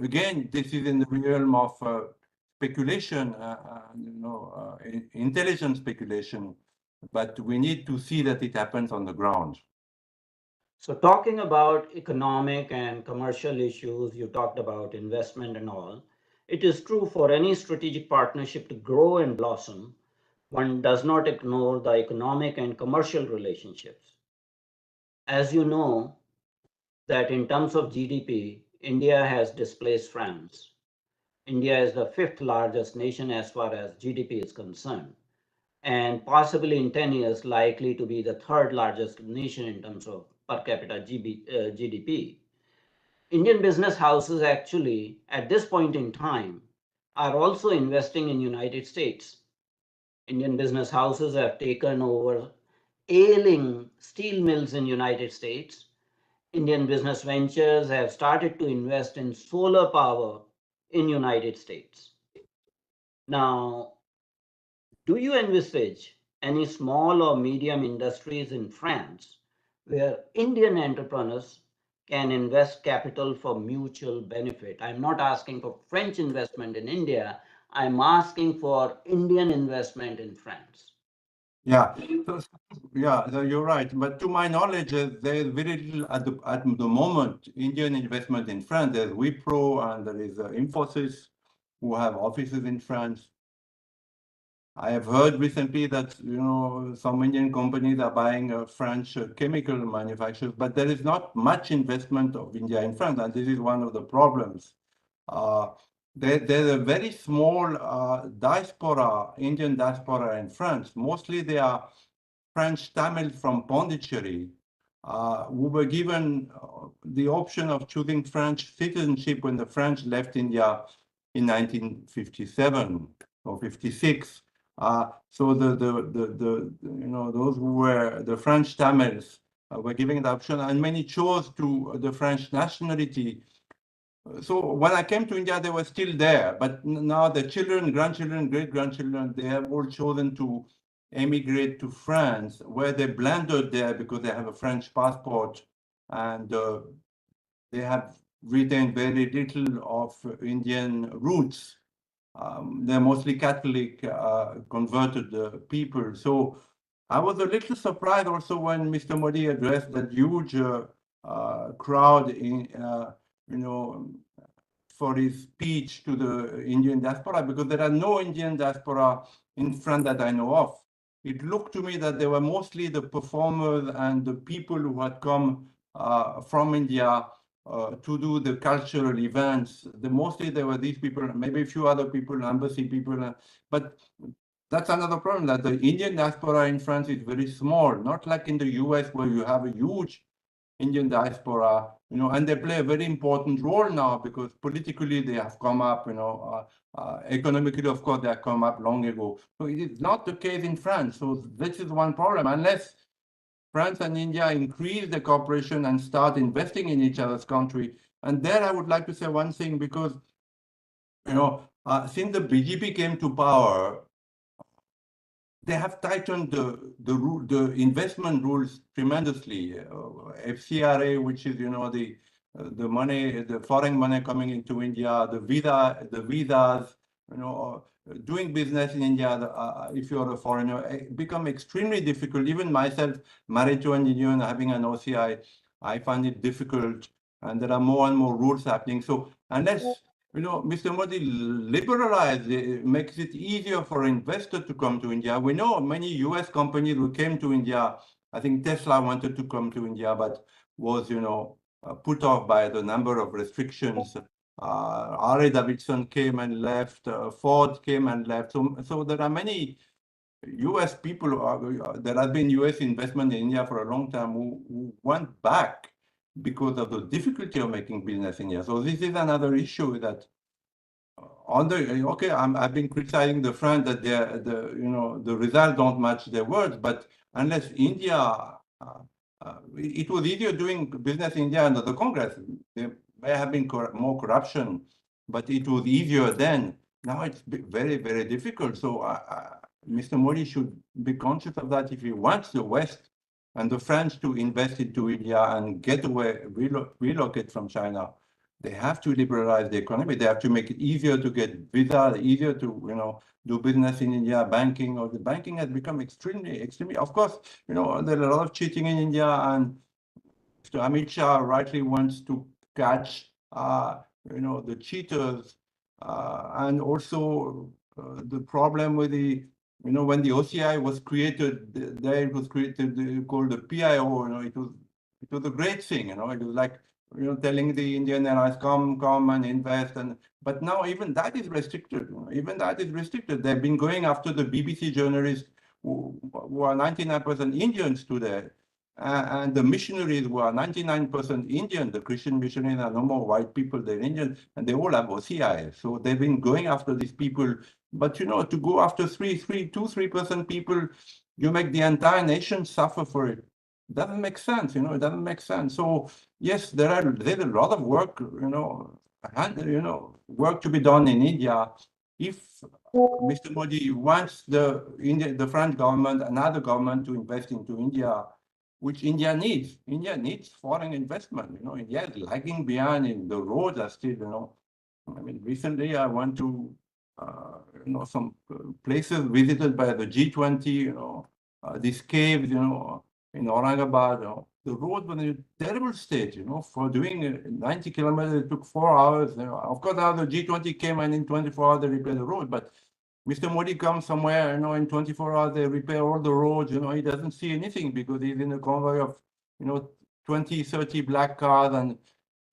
Speaker 2: again, this is in the realm of speculation, intelligent speculation. But we need to see that it happens on the ground.
Speaker 1: So, talking about economic and commercial issues, you talked about investment and all. It is true for any strategic partnership to grow and blossom, one does not ignore the economic and commercial relationships. As you know, that in terms of GDP, India has displaced France. India is the fifth largest nation as far as GDP is concerned, and possibly in 10 years likely to be the third largest nation in terms of per capita GDP. Indian business houses actually at this point in time are also investing in United States. Indian business houses have taken over ailing steel mills in United States. Indian business ventures have started to invest in solar power in United States. Now, do you envisage any small or medium industries in France where Indian entrepreneurs can invest capital for mutual benefit? I'm not asking for French investment in India, I'm asking for Indian investment in France.
Speaker 2: Yeah, so, yeah, so you're right. But to my knowledge, there's very little at the moment Indian investment in France. There's Wipro and there is Infosys, who have offices in France. I have heard recently that some Indian companies are buying French chemical manufacturers, but there is not much investment of India in France, and this is one of the problems. Uh, there's a very small diaspora, Indian diaspora in France. Mostly they are French Tamils from Pondicherry, who were given the option of choosing French citizenship when the French left India in 1957 or 56. So those who were the French Tamils were given the option, and many chose to the French nationality. So when I came to India, they were still there, but now the children, grandchildren, great-grandchildren, they have all chosen to emigrate to France, where they blended there because they have a French passport, and they have retained very little of Indian roots. They're mostly Catholic converted people. So I was a little surprised also when Mr. Modi addressed that huge crowd in, for his speech to the Indian diaspora, because there are no Indian diaspora in France that I know of. It looked to me that they were mostly the performers and the people who had come from India to do the cultural events. Mostly there were these people, maybe a few other people, embassy people, but that's another problem, that the Indian diaspora in France is very small, not like in the US where you have a huge Indian diaspora, and they play a very important role now because politically they have come up, economically, of course, they have come up long ago. So it is not the case in France. So this is one problem. Unless France and India increase the cooperation and start investing in each other's country. And there I would like to say one thing, because, since the BJP came to power, they have tightened the investment rules tremendously. FCRA, which is the money, the foreign money coming into India, the visas, doing business in India, if you're a foreigner, become extremely difficult. Even myself, married to an Indian, having an OCI, I find it difficult, and there are more and more rules happening. So unless Mr. Modi liberalized, makes it easier for investors to come to India. We know many US companies who came to India. I think Tesla wanted to come to India, but was, put off by the number of restrictions. R.A. Davidson came and left, Ford came and left. So there are many US people, there have been US investment in India for a long time who went back because of the difficulty of making business in India. So this is another issue that I've been criticizing the French that the results don't match their words, but unless India, it was easier doing business in India under the Congress. There may have been more corruption, but it was easier then. Now it's very, very difficult. So Mr. Modi should be conscious of that if he wants the West and the French to invest into India and get away, relocate from China. They have to liberalize the economy. They have to make it easier to get visa, easier to, do business in India, banking, or the banking has become extremely, of course, there are a lot of cheating in India, and Mr. Amit Shah rightly wants to catch, the cheaters, and also the problem with when the OCI was created, there it was created called the PIO. It was a great thing. It was like telling the Indian airlines come and invest, but now even that is restricted. Even that is restricted. They've been going after the BBC journalists who are 99% Indians today. And the missionaries were 99% Indian. The Christian missionaries are no more white people than Indian, and they all have OCI. So they've been going after these people. But to go after 3% people, you make the entire nation suffer for it. Doesn't make sense. It doesn't make sense. So yes, there's a lot of work. Work to be done in India. If Mr. Modi wants the French government, another government, to invest into India, which India needs. India needs foreign investment. India is lagging behind in the roads are still. I mean, recently I went to some places visited by the G20. These caves. In Aurangabad. The road was in a terrible state. For doing 90 kilometers, it took 4 hours. Of course, now the G20 came and in 24 hours they repaired the road, but Mr. Modi comes somewhere, in 24 hours, they repair all the roads, he doesn't see anything because he's in a convoy of, 20, 30 black cars. And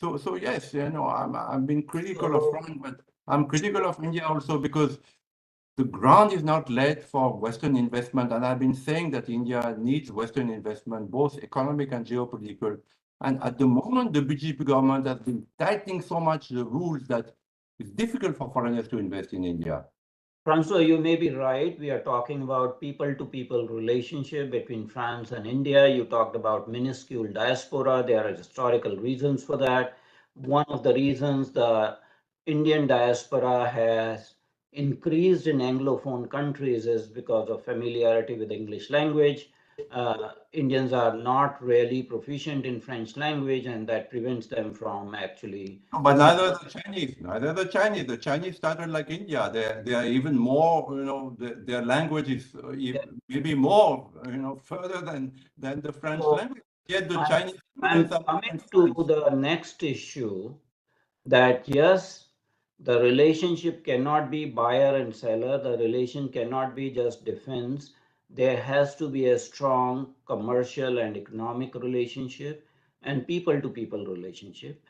Speaker 2: so yes, I'm being critical of France, but I'm critical of India also because the ground is not laid for Western investment. And I've been saying that India needs Western investment, both economic and geopolitical. And at the moment, the BJP government has been tightening so much the rules that it's difficult for foreigners to invest in India.
Speaker 1: François, you may be right. We are talking about people-to-people relationship between France and India. You talked about minuscule diaspora. There are historical reasons for that. One of the reasons the Indian diaspora has increased in Anglophone countries is because of familiarity with English language. Indians are not really proficient in French language, and that prevents them from actually.
Speaker 2: But neither the Chinese. The Chinese started like India. They are even more, their language is maybe more, further than the French language. Yet the Chinese
Speaker 1: I'm
Speaker 2: students are
Speaker 1: coming to the next issue that yes, the relationship cannot be buyer and seller. The relation cannot be just defense. There has to be a strong commercial and economic relationship and people to people relationship.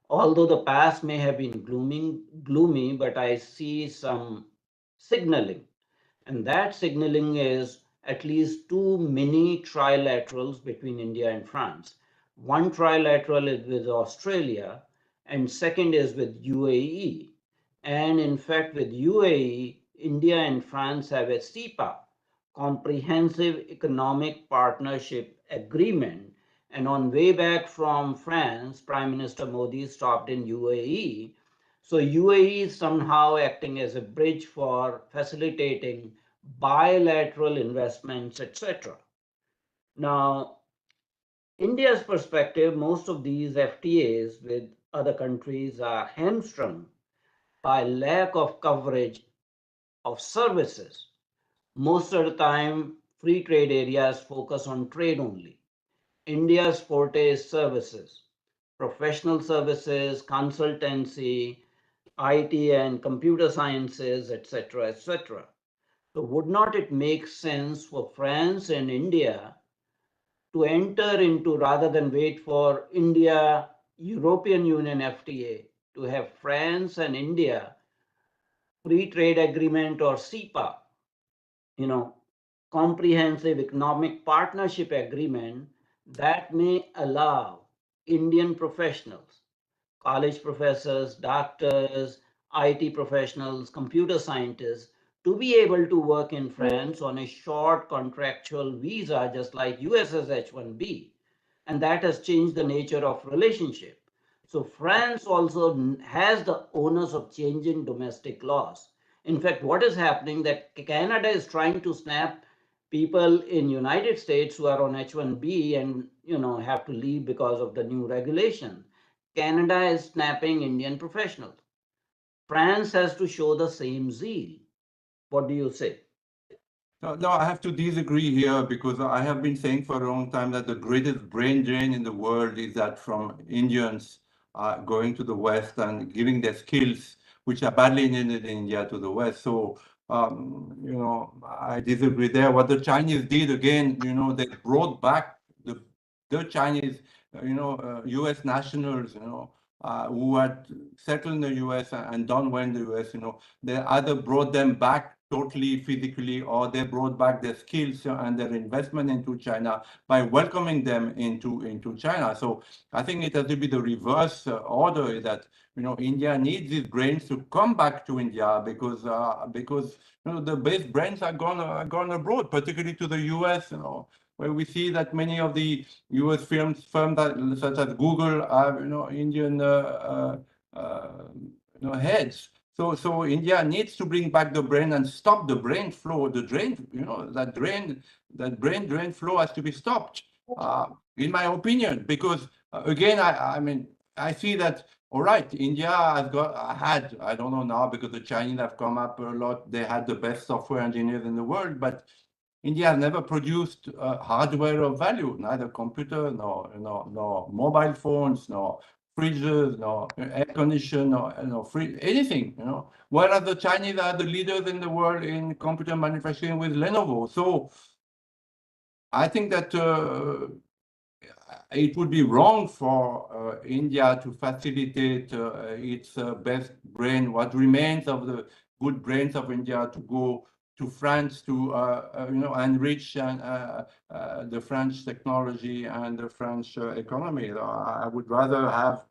Speaker 1: Although the past may have been gloomy, but I see some signaling, and that signaling is at least two mini trilaterals between India and France. One trilateral is with Australia, and second is with UAE. And in fact, with UAE, India and France have a CEPA, Comprehensive Economic Partnership Agreement. And on way back from France, Prime Minister Modi stopped in UAE. So UAE is somehow acting as a bridge for facilitating bilateral investments, etc. Now, India's perspective, most of these FTAs with other countries are hamstrung by lack of coverage of services. Most of the time, free trade areas focus on trade only. India's forte is services, professional services, consultancy, IT and computer sciences, etc., etc. So would not it make sense for France and India to enter into, rather than wait for India European Union FTA, to have France and India free trade agreement or CEPA, you know, comprehensive economic partnership agreement that may allow Indian professionals, college professors, doctors, IT professionals, computer scientists to be able to work in France on a short contractual visa, just like US's H-1B. And that has changed the nature of relationship. So France also has the onus of changing domestic laws. In fact, what is happening that Canada is trying to snap people in United States who are on H-1B and have to leave because of the new regulation. Canada is snapping Indian professionals. France has to show the same zeal. What do you say?
Speaker 2: No, I have to disagree here because I have been saying for a long time that the greatest brain drain in the world is that from Indians going to the West and giving their skills, which are badly needed in India, to the West. So, I disagree there. What the Chinese did again, they brought back the Chinese, U.S. nationals, who had settled in the U.S. and done well in the U.S. They either brought them back totally physically, or they brought back their skills and their investment into China by welcoming them into China. So I think it has to be the reverse order, that India needs these brains to come back to India because the best brains are gone abroad, particularly to the US. Where we see that many of the U.S. firms that, such as Google, have Indian heads. So India needs to bring back the brain and stop the brain flow. The drain, that brain drain flow has to be stopped, in my opinion. Because again, I mean, I see that. All right, India had, I don't know now because the Chinese have come up a lot. They had the best software engineers in the world, but India has never produced hardware of value, neither computer, nor mobile phones, nor fridges, no air condition, no anything. Whereas the Chinese are the leaders in the world in computer manufacturing with Lenovo. So I think that it would be wrong for India to facilitate its best brain, what remains of the good brains of India, to go to France to enrich the French technology and the French economy. I would rather have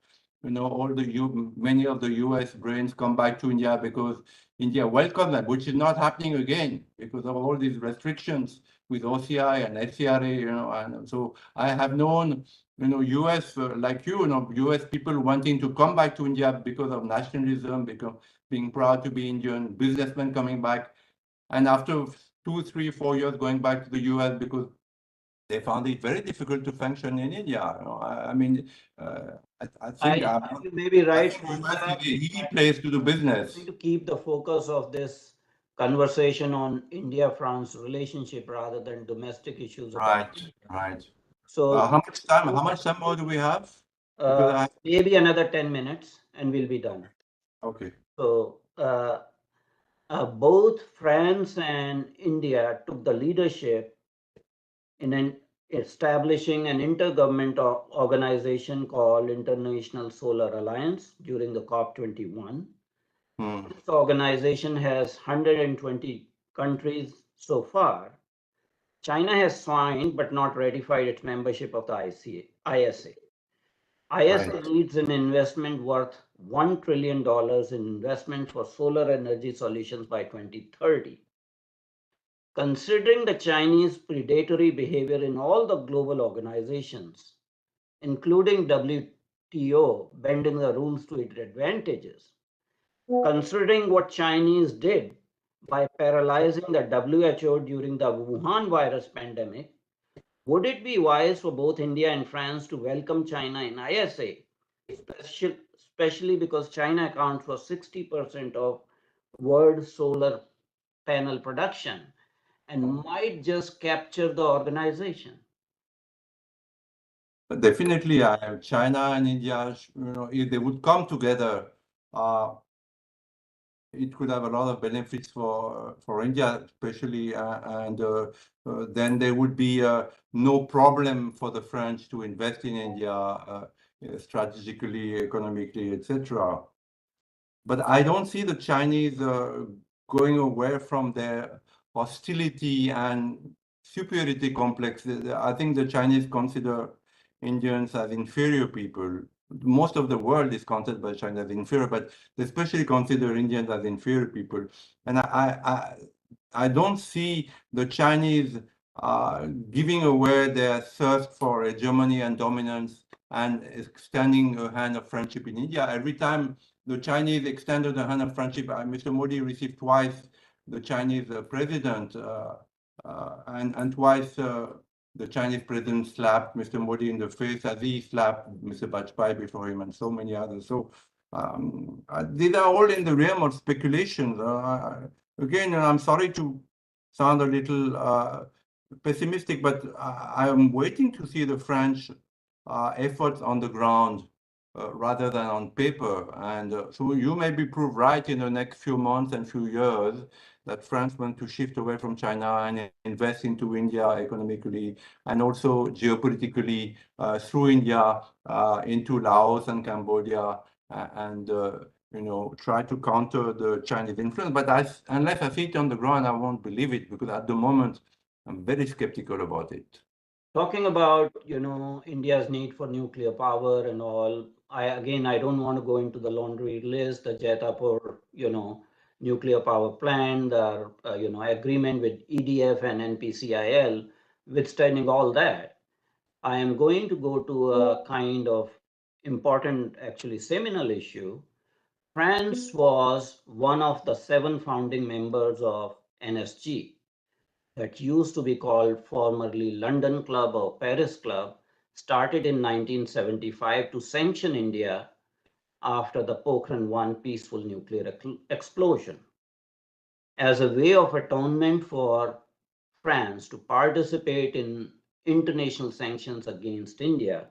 Speaker 2: many of the US brains come back to India because India welcomes them, which is not happening again because of all these restrictions with OCI and SCRA, and so I have known, US, like US people wanting to come back to India because of nationalism, because being proud to be Indian, businessmen coming back, and after 2, 3, 4 years going back to the US because they found it very difficult to function in India. I mean, I think
Speaker 1: You may be right.
Speaker 2: US is a easy place to do business.
Speaker 1: To keep the focus of this conversation on India-France relationship rather than domestic issues.
Speaker 2: Right.
Speaker 1: So
Speaker 2: how much time more do we have?
Speaker 1: Maybe another 10 minutes and we'll be done.
Speaker 2: Okay.
Speaker 1: So both France and India took the leadership in establishing an intergovernmental organization called International Solar Alliance during the COP21. This organization has 120 countries so far. China has signed but not ratified its membership of the ISA. ISA needs an investment worth $1 trillion in investment for solar energy solutions by 2030. Considering the Chinese predatory behavior in all the global organizations, including WTO, bending the rules to its advantages, considering what Chinese did by paralyzing the WHO during the Wuhan virus pandemic, would it be wise for both India and France to welcome China in ISA, especially because China accounts for 60% of world solar panel production and might just capture the organization?
Speaker 2: Definitely, China and India, if they would come together, it could have a lot of benefits for India, especially, and then there would be no problem for the French to invest in India strategically, economically, etc. But I don't see the Chinese going away from their hostility and superiority complex. I think the Chinese consider Indians as inferior people. Most of the world is considered by China as inferior, but they especially consider Indians as inferior people. And I don't see the Chinese giving away their thirst for hegemony and dominance and extending a hand of friendship in India. Every time the Chinese extended the hand of friendship. Mr. Modi received twice the Chinese president, and twice the Chinese president slapped Mr. Modi in the face as he slapped Mr. Bajpai before him and so many others. So these are all in the realm of speculations. Again, I'm sorry to sound a little pessimistic, but I am waiting to see the French efforts on the ground rather than on paper. And so you may be proved right in the next few months and few years that France wants to shift away from China and invest into India economically and also geopolitically through India into Laos and Cambodia and try to counter the Chinese influence. But unless I see it on the ground, I won't believe it because at the moment I'm very skeptical about it.
Speaker 1: Talking about, India's need for nuclear power and all, I don't want to go into the laundry list, the Jetapur, nuclear power plant, the, agreement with EDF and NPCIL, withstanding all that. I am going to go to a kind of important, actually seminal issue. France was one of the 7 founding members of NSG, that used to be called formerly London Club or Paris Club, started in 1975 to sanction India after the Pokhran 1 peaceful nuclear explosion. As a way of atonement for France to participate in international sanctions against India,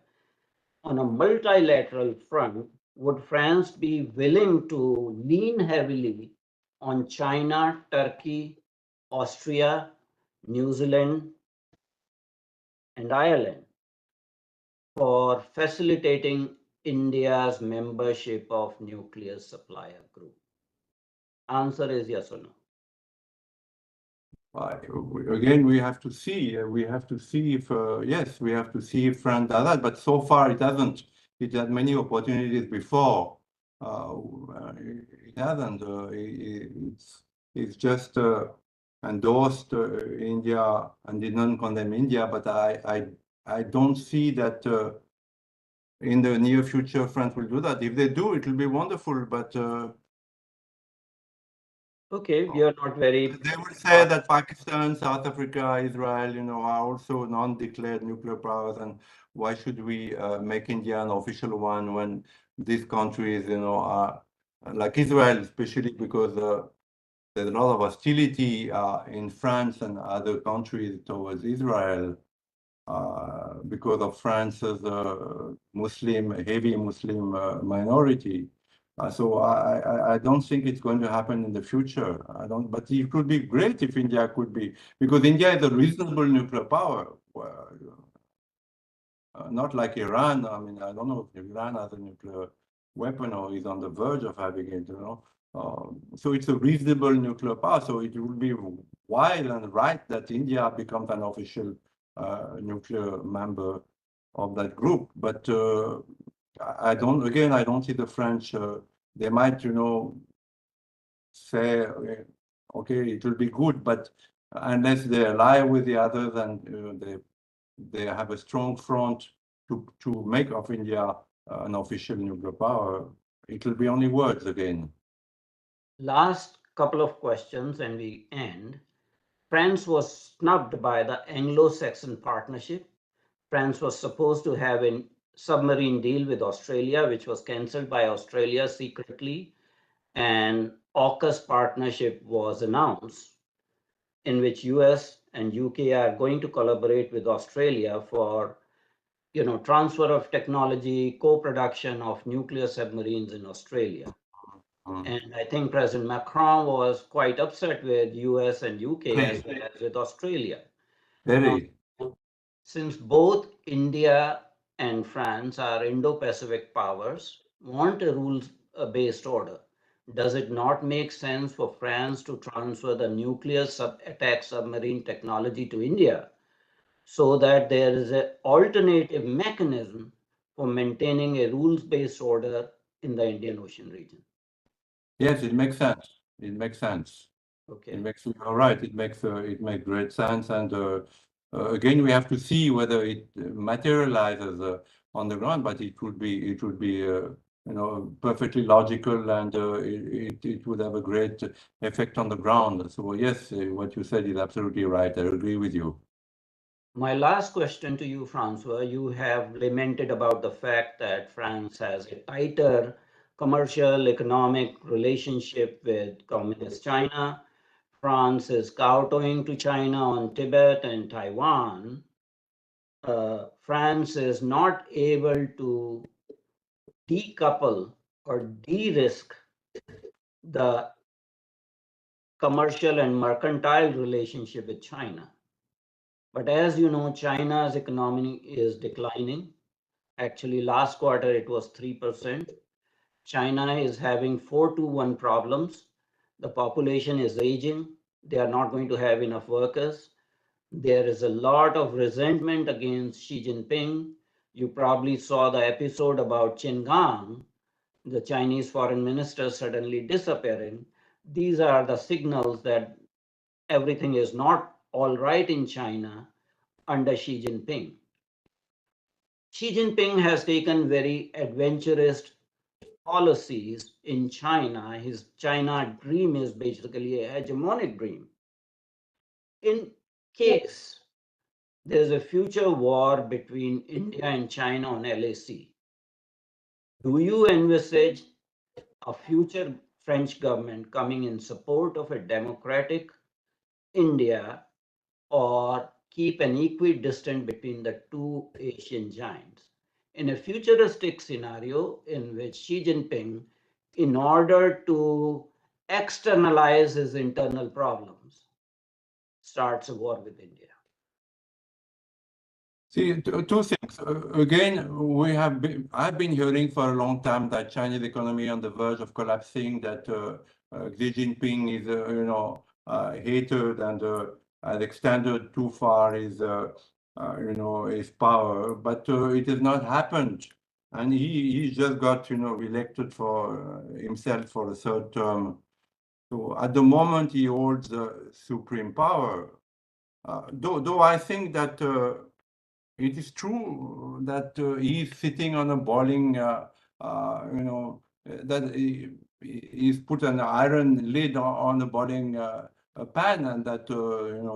Speaker 1: on a multilateral front, would France be willing to lean heavily on China, Turkey, Austria, New Zealand, and Ireland for facilitating India's membership of nuclear supplier group? Answer is yes or no.
Speaker 2: Again, we have to see. We have to see if yes, we have to see if France does that. But so far, it hasn't. It had many opportunities before. It hasn't. It's just endorsed India and did not condemn India. But I don't see that in the near future France will do that. If they do, it will be wonderful. But
Speaker 1: okay, you're not very.
Speaker 2: They will say that Pakistan, South Africa, Israel, are also non-declared nuclear powers, and why should we make India an official one when these countries, are like Israel, especially because there's a lot of hostility in France and other countries towards Israel because of France's heavy Muslim minority. So I don't think it's going to happen in the future. But it could be great if India could be, because India is a reasonable nuclear power. Not like Iran. I mean, I don't know if Iran has a nuclear weapon or is on the verge of having it, So it's a reasonable nuclear power. So it would be wild and right that India becomes an official nuclear member of that group. But I don't see the French. They might, say, okay, it will be good, but unless they ally with the others and they have a strong front to make of India an official nuclear power, it will be only words again.
Speaker 1: Last couple of questions and we end. France was snubbed by the Anglo-Saxon partnership. France was supposed to have a submarine deal with Australia, which was cancelled by Australia secretly, and AUKUS partnership was announced, in which US and UK are going to collaborate with Australia for transfer of technology, co-production of nuclear submarines in Australia. And I think President Macron was quite upset with US and UK as well as with Australia.
Speaker 2: Very.
Speaker 1: Now, since both India and France are Indo-Pacific powers, want a rules-based order, does it not make sense for France to transfer the nuclear attack submarine technology to India so that there is an alternative mechanism for maintaining a rules-based order in the Indian Ocean region?
Speaker 2: Yes, it makes sense. It makes sense.
Speaker 1: Okay.
Speaker 2: You're right. It makes great sense. And again, we have to see whether it materializes on the ground. But it would be perfectly logical, and it would have a great effect on the ground. So yes, what you said is absolutely right. I agree with you.
Speaker 1: My last question to you, Francois, you have lamented about the fact that France has a tighter commercial economic relationship with communist China. France is kowtowing to China on Tibet and Taiwan. France is not able to decouple or de-risk the commercial and mercantile relationship with China. But as you know, China's economy is declining. Actually, last quarter it was 3%. China is having 4-to-1 problems. The population is aging. They are not going to have enough workers. There is a lot of resentment against Xi Jinping. You probably saw the episode about Qin Gang, the Chinese foreign minister suddenly disappearing. These are the signals that everything is not all right in China under Xi Jinping. Xi Jinping has taken very adventurous policies in China. His China dream is basically a hegemonic dream. In case there is a future war between India and China on LAC, do you envisage a future French government coming in support of a democratic India, or keep an equidistant between the two Asian giants? In a futuristic scenario in which Xi Jinping, in order to externalize his internal problems, starts a war with India.
Speaker 2: See, two things. Again, I've been hearing for a long time that Chinese economy on the verge of collapsing, that Xi Jinping is, hated and extended too far his power, but it has not happened. And he just got, elected for himself for a third term. So at the moment, he holds the supreme power. Though I think that it is true that he's sitting on a boiling, that he's put an iron lid on the boiling pan, and that,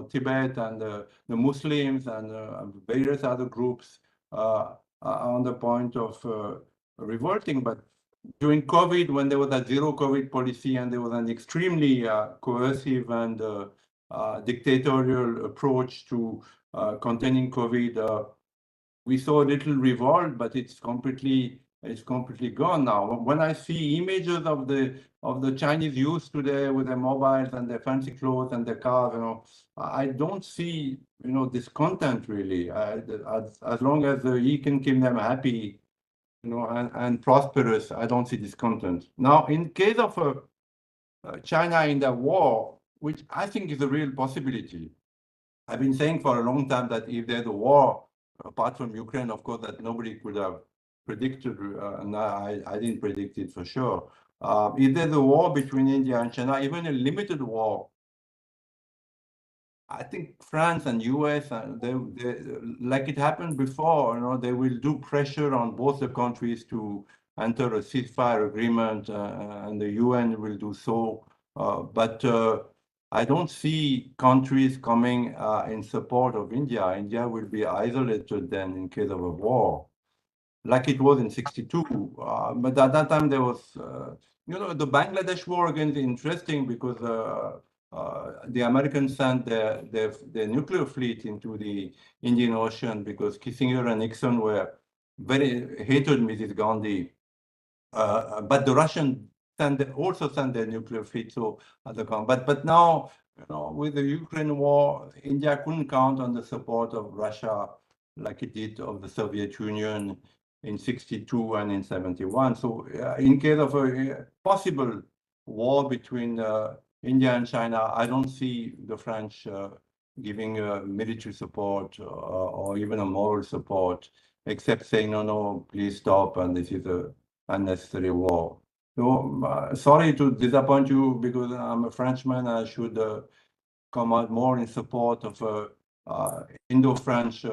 Speaker 2: Tibet and the Muslims and various other groups are on the point of revolting. But during COVID, when there was a zero COVID policy and there was an extremely coercive and dictatorial approach to containing COVID, we saw a little revolt, but it's completely gone now. When I see images of the Chinese youth today with their mobiles and their fancy clothes and their cars, I don't see discontent really. As long as he can keep them happy, and prosperous, I don't see discontent. Now, in case of China in the war, which I think is a real possibility, I've been saying for a long time that if there's a war, apart from Ukraine, of course, that nobody could have predicted, and I didn't predict it for sure. If there's a war between India and China, even a limited war, I think France and US, they, like it happened before, they will do pressure on both the countries to enter a ceasefire agreement, and the UN will do so. But I don't see countries coming in support of India. India will be isolated then in case of a war, like it was in '62. But at that time there was, the Bangladesh war again is interesting because the Americans sent their nuclear fleet into the Indian Ocean because Kissinger and Nixon were very hated Mrs. Gandhi. But the Russians also sent their nuclear fleet. So but now, with the Ukraine war, India couldn't count on the support of Russia like it did of the Soviet Union in '62 and in '71. So in case of a possible war between India and China, I don't see the French giving military support or even a moral support, except saying, no, please stop, and this is a unnecessary war. So sorry to disappoint you because I'm a Frenchman. I should come out more in support of Indo-French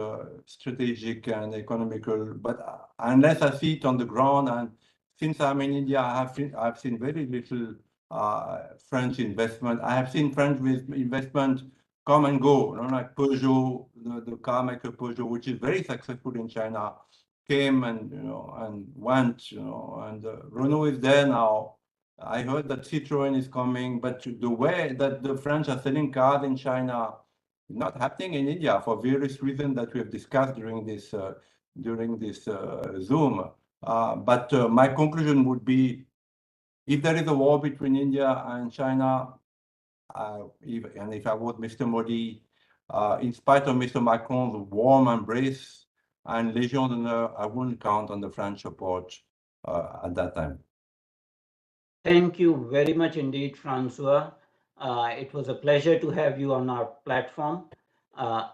Speaker 2: strategic and economical. But unless I see it on the ground and since I'm in India, I've seen very little French investment. I have seen French investment come and go, like Peugeot, the car maker Peugeot, which is very successful in China, came and and went, and Renault is there now. I heard that Citroën is coming, but the way that the French are selling cars in China is not happening in India for various reasons that we have discussed during this Zoom. But my conclusion would be, if there is a war between India and China, if I was Mr. Modi, in spite of Mr. Macron's warm embrace and Légion d'honneur, I wouldn't count on the French support at that time.
Speaker 1: Thank you very much indeed, François. It was a pleasure to have you on our platform.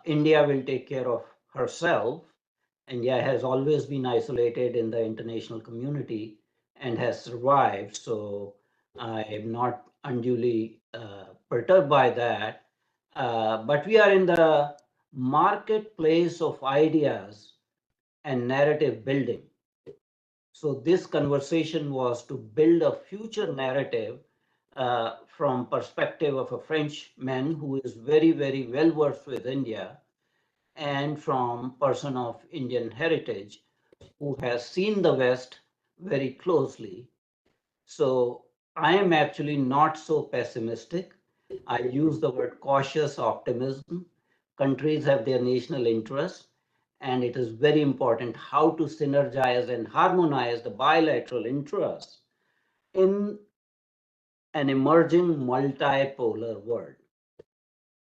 Speaker 1: India will take care of herself. India has always been isolated in the international community and has survived. So I am not unduly perturbed by that. But we are in the marketplace of ideas and narrative building. So this conversation was to build a future narrative from perspective of a Frenchman who is very, very well versed with India, and from person of Indian heritage who has seen the West very closely. So I am actually not so pessimistic. I use the word cautious optimism. Countries have their national interests, and it is very important how to synergize and harmonize the bilateral interests in an emerging multipolar world.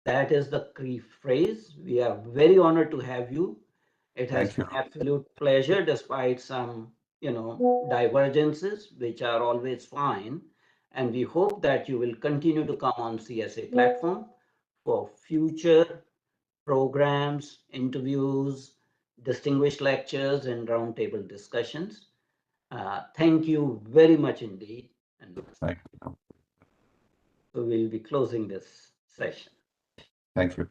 Speaker 1: That is the key phrase. We are very honored to have you. It has
Speaker 2: Thank you.
Speaker 1: been absolute pleasure, despite some, divergences, which are always fine. And we hope that you will continue to come on CSA platform for future programs, interviews, distinguished lectures, and roundtable discussions. Thank you very much indeed. And
Speaker 2: Thank you.
Speaker 1: so we'll be closing this session.
Speaker 2: Thank you.